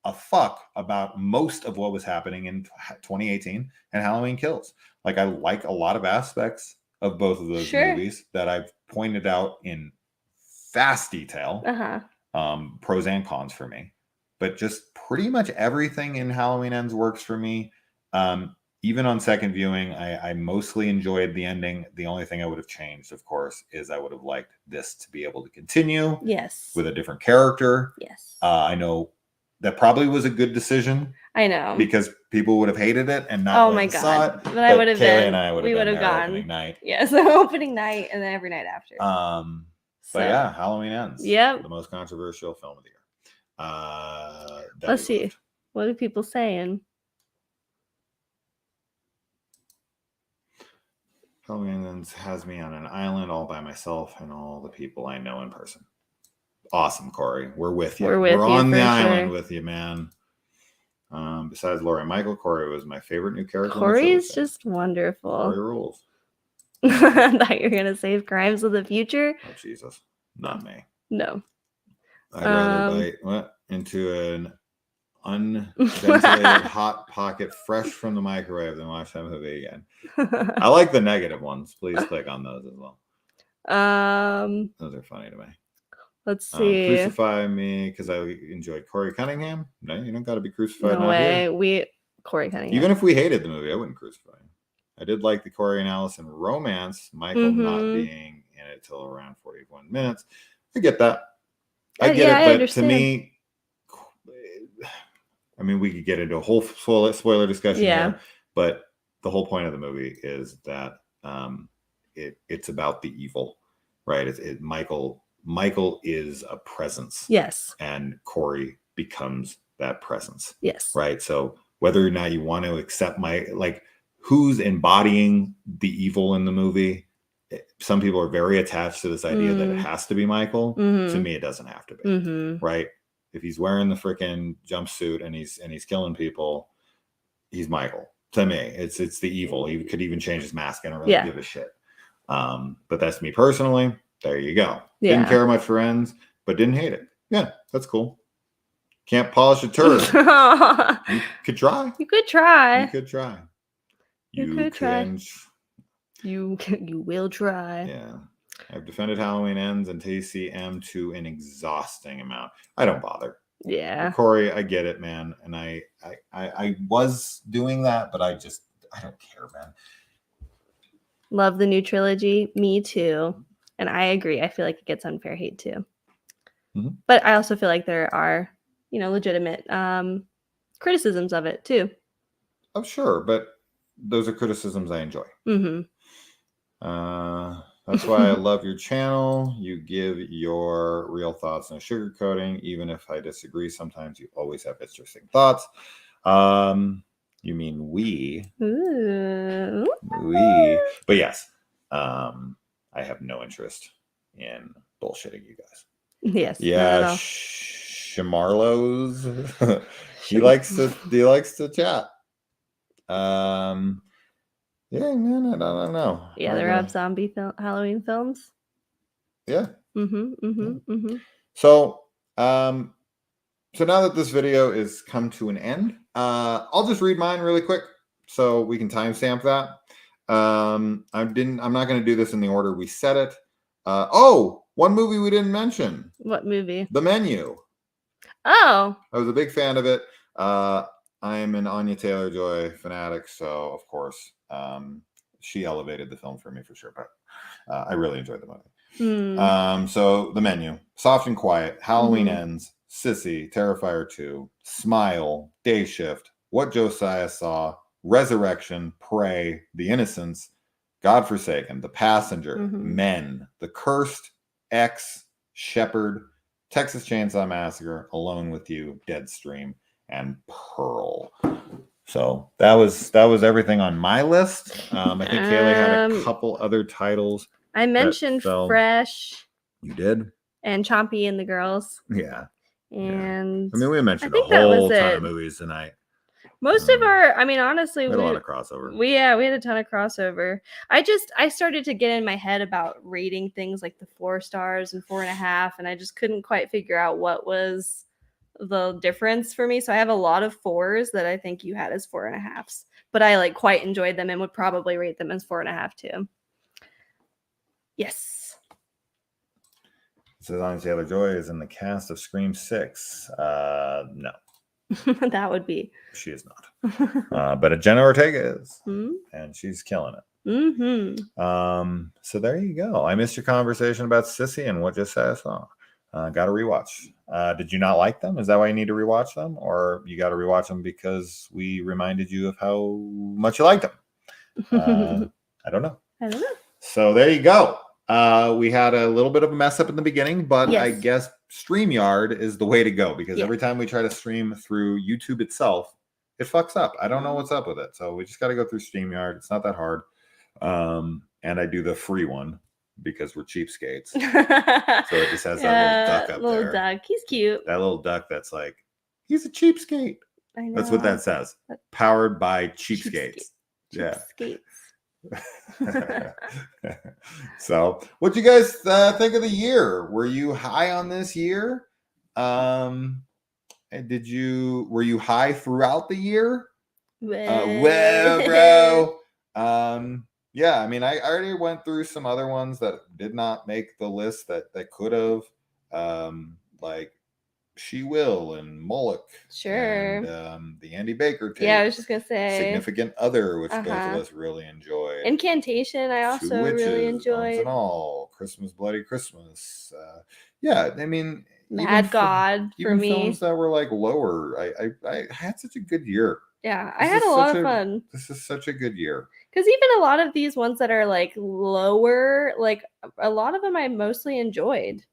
a fuck about most of what was happening in 2018 and Halloween Kills. Like I like a lot of aspects of both of those movies that I've pointed out in vast detail, pros and cons for me. But just pretty much everything in Halloween Ends works for me. Even on second viewing, I mostly enjoyed the ending. The only thing I would have changed, of course, is I would have liked this to be able to continue. Yes. With a different character. Yes. I know that probably was a good decision. I know. Because people would have hated it and not saw it. But I would have been. And I would have gone. Opening night. Yes, opening night and then every night after. But yeah, Halloween Ends. Yep. The most controversial film of the year. Let's see. What are people saying? Halloween Ends has me on an island all by myself and all the people I know in person. Awesome, Corey. We're with you. We're on the island with you, man. Besides Laurie and Michael, Corey was my favorite new character. Corey's just wonderful. Corey rules. I thought you were gonna save Crimes of the Future. Oh Jesus, not me. No. I'd rather bite into an unventilated hot pocket fresh from the microwave than watch that movie again. I like the negative ones. Please click on those as well. Those are funny to me. Let's see. Crucify me because I enjoyed Corey Cunningham. No, you don't got to be crucified. No way. Corey Cunningham. Even if we hated the movie, I wouldn't crucify him. I did like the Corey and Allison romance. Michael not being in it till around 41 minutes. I get that. I get it, but to me, I mean, we could get into a whole spoiler discussion here, but the whole point of the movie is that it's about the evil, right? Michael is a presence. Yes. And Corey becomes that presence. Yes. Right. So whether or not you want to accept who's embodying the evil in the movie, some people are very attached to this idea that it has to be Michael. To me, it doesn't have to be. Right. If he's wearing the freaking jumpsuit and he's killing people, he's Michael. To me, it's the evil. He could even change his mask. I don't really give a shit. But that's me personally. There you go. Yeah. Didn't care much for Ends, but didn't hate it. Yeah, that's cool. Can't polish a turd. You could try. You could try. You could try. You could try. You will try. Yeah. I've defended Halloween Ends and TCM to an exhausting amount. I don't bother. Yeah. Corey, I get it, man. And I was doing that, but I don't care, man. Love the new trilogy. Me too. And I agree. I feel like it gets unfair hate too. Mm-hmm. But I also feel like there are, legitimate criticisms of it too. Oh, sure. But those are criticisms I enjoy. Mm-hmm. That's why I love your channel. You give your real thoughts, no sugarcoating. Even if I disagree, sometimes you always have interesting thoughts. You mean we? Ooh. We. But yes, I have no interest in bullshitting you guys. Yes. Yeah, Shamarlos. he likes to chat. Yeah, man, I don't know. Yeah, the Rob Zombie Halloween films. Yeah. Mm-hmm. So now that this video is come to an end, I'll just read mine really quick so we can timestamp that. I'm not going to do this in the order we said it. One movie we didn't mention. What movie? The Menu. Oh. I was a big fan of it. I am an Anya Taylor-Joy fanatic, so of course she elevated the film for me for sure. But I really enjoyed the movie. So The Menu, Soft and Quiet, Halloween Ends, Sissy, Terrifier 2, Smile, Day Shift, What Josiah Saw, Resurrection, Prey, The Innocents, Godforsaken, The Passenger, Men, The Cursed, X, Shepherd, Texas Chainsaw Massacre, Alone with You, Deadstream, and Pearl. So that was everything on my list. I think Kaylee had a couple other titles. I mentioned Fresh. You did? And Chompy and the Girls. Yeah. And I mean, we mentioned a whole ton of movies tonight. Most of honestly, we had a lot of crossover. We had a ton of crossover. I started to get in my head about rating things like the 4 stars and 4.5, and I just couldn't quite figure out what was the difference for me. So I have a lot of 4s that I think you had as 4.5s, but I quite enjoyed them and would probably rate them as 4.5 too. Yes. So Anya Taylor-Joy is in the cast of Scream 6. No. That would be. She is not. But Jenna Ortega is. And she's killing it. So there you go. I missed your conversation about Sissy and What Josiah Saw. Got to rewatch. Did you not like them? Is that why you need to rewatch them? Or you got to rewatch them because we reminded you of how much you liked them? I don't know. So there you go. We had a little bit of a mess up in the beginning, but yes. I guess StreamYard is the way to go because every time we try to stream through YouTube itself, it fucks up. I don't know what's up with it. So we just got to go through StreamYard. It's not that hard. And I do the free one because we're cheapskates. So it just has that little duck up there. Little duck. He's cute. That little duck that's like, he's a cheapskate. I know. That's what that says. Powered by cheapskates. Yeah. So what do you guys think of the year? Were you high on this year? Were you high throughout the year? Well, bro. Yeah, I mean, I already went through some other ones that did not make the list that could have, like She Will and Moloch. Sure. And the Andy Baker tape. Yeah, I was just gonna say Significant Other, which both of us really enjoyed. Incantation, I also really enjoyed. And all Christmas, Bloody Christmas. Yeah, I mean, Mad God for me. Films that were like lower. I had such a good year. Yeah, I had a lot of fun. This is such a good year. Because even a lot of these ones that are like lower, like a lot of them I mostly enjoyed.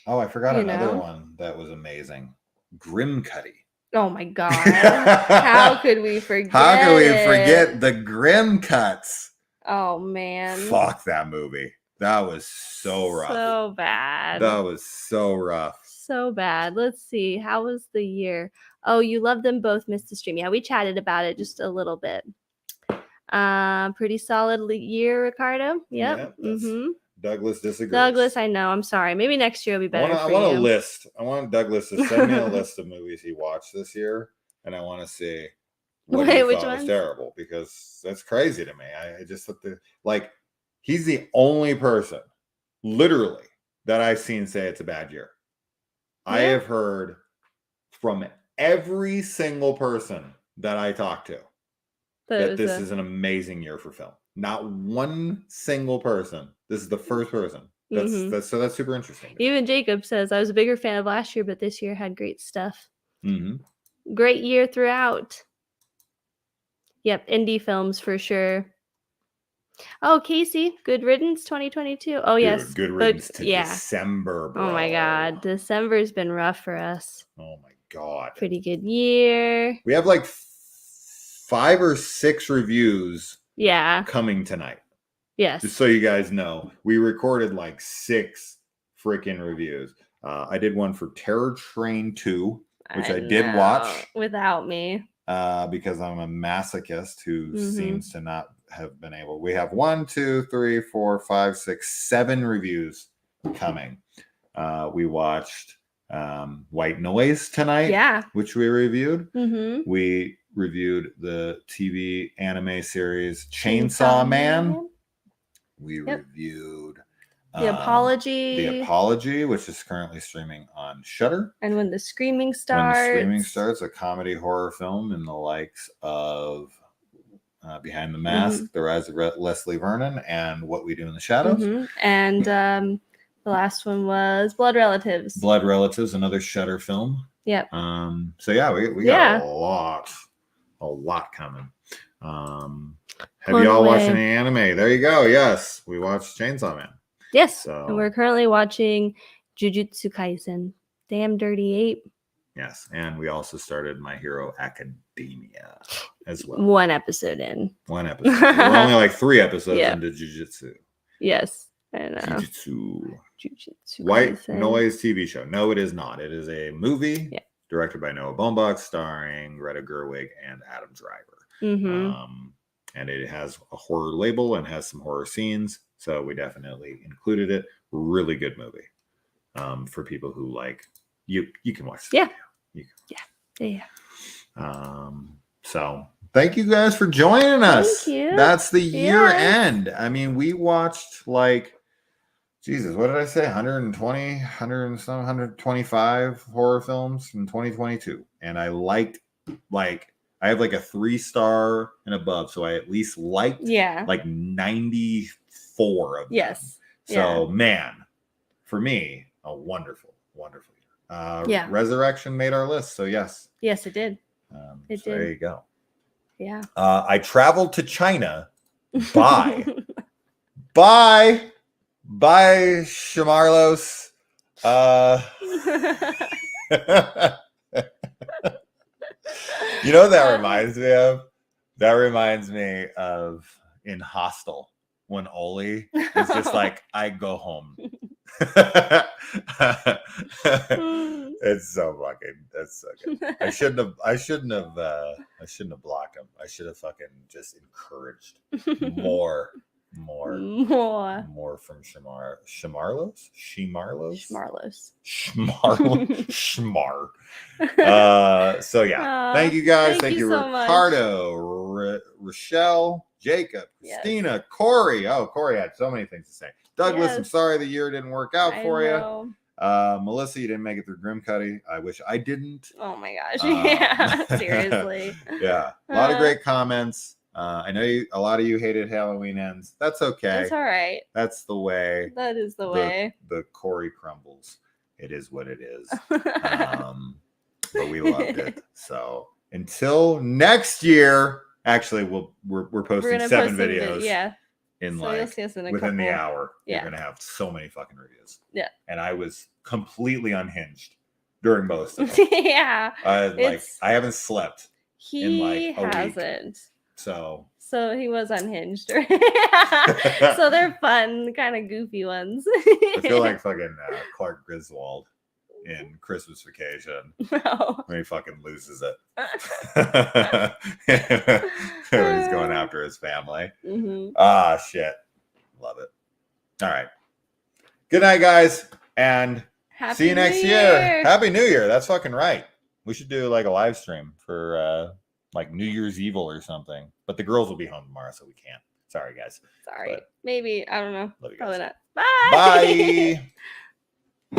Oh, I forgot another one that was amazing. Grimcutty. Oh my God. How could we forget? How could we forget the Grimcuts? Oh man. Fuck that movie. That was so rough. So bad. That was so rough. So bad. Let's see. How was the year? Oh, you love them both, missed the stream. Yeah, we chatted about it just a little bit. Pretty solid year, Ricardo. Yep. Douglas disagrees. Douglas, I know. I'm sorry. Maybe next year will be better. I want a list. I want Douglas to send me a list of movies he watched this year, and I want to see what he thought was terrible, because that's crazy to me. I just like he's the only person, literally, that I've seen say it's a bad year. Yeah. I have heard from every single person that I talk to that this is an amazing year for film. Not one single person. This is the first person. That's super interesting. Even Jacob says, I was a bigger fan of last year, but this year had great stuff. Great year throughout. Yep, indie films for sure. Oh, Casey, Good Riddance 2022. Oh, yes. Good Riddance to December, bro. Oh, my God. December's been rough for us. Oh, my God. Pretty good year. We have like 5 or 6 reviews coming tonight. Yes. Just so you guys know, we recorded like 6 freaking reviews. I did one for Terror Train 2, which I did watch. Without me. Because I'm a masochist who seems to not have been able. We have 1, 2, 3, 4, 5, 6, 7 reviews coming. We watched White Noise tonight, which we reviewed. We reviewed the TV anime series Chainsaw Man. We reviewed The Apology, which is currently streaming on Shudder. And When the Screaming Starts. A comedy horror film in the likes of Behind the Mask, The Rise of Leslie Vernon, and What We Do in the Shadows. And the last one was Blood Relatives. Blood Relatives, another Shudder film. Yep. So yeah, we got a lot coming. Have y'all watched any anime? There you go. Yes, we watched Chainsaw Man. Yes, and we're currently watching Jujutsu Kaisen. Damn Dirty Ape. Yes, and we also started My Hero Academia as well. 1 episode in. 1 episode. We're only like 3 episodes into Jujutsu. Yes, I know. Jujutsu White Kaisen. Noise TV show. No, it is not. It is a movie directed by Noah Baumbach, starring Greta Gerwig and Adam Driver. And it has a horror label and has some horror scenes. So we definitely included it. Really good movie. For people who like you can watch the video. So thank you guys for joining us. Thank you. That's the year end. I mean, we watched like Jesus, what did I say? 125 horror films in 2022. And I liked I have like a 3-star and above, so I at least liked like 94 of them. Yes. So man, for me, a wonderful, wonderful year. Resurrection made our list, so yes. Yes, it did. It did. There you go. Yeah. I traveled to China. Bye, Shamarlos. You know what that reminds me of? That reminds me of in Hostel when Oli is just like, I go home. It's so good. I shouldn't have blocked him. I should have fucking just encouraged more from Shamarlos. So yeah, thank you guys. Thank you so Ricardo, Rochelle, Jacob, Christina, Corey. Oh, Corey had so many things to say. Douglas, I'm sorry the year didn't work out for you. Melissa, you didn't make it through Grimcutty. I wish I didn't. Oh my gosh. Seriously. A lot of great comments. I know a lot of you hated Halloween Ends. That's okay. That's all right. That's the way. That is the way. The Corey crumbles. it is what it is. But we loved it. So until next year, actually, we're posting 7 videos. In within the hour, you're gonna have so many fucking reviews. Yeah. And I was completely unhinged during most of them. Yeah. I haven't slept in like a hasn't. Week. So he was unhinged. So they're fun, kind of goofy ones. I feel like fucking Clark Griswold in Christmas Vacation. No. When he fucking loses it. When he's going after his family. Shit. Love it. All right. Good night, guys. And see you next year. Happy New Year. That's fucking right. We should do like a live stream for like New Year's Evil or something. But the girls will be home tomorrow, so we can't. Sorry, guys. Sorry. But maybe. I don't know. Love you guys. Probably not. Bye. Bye.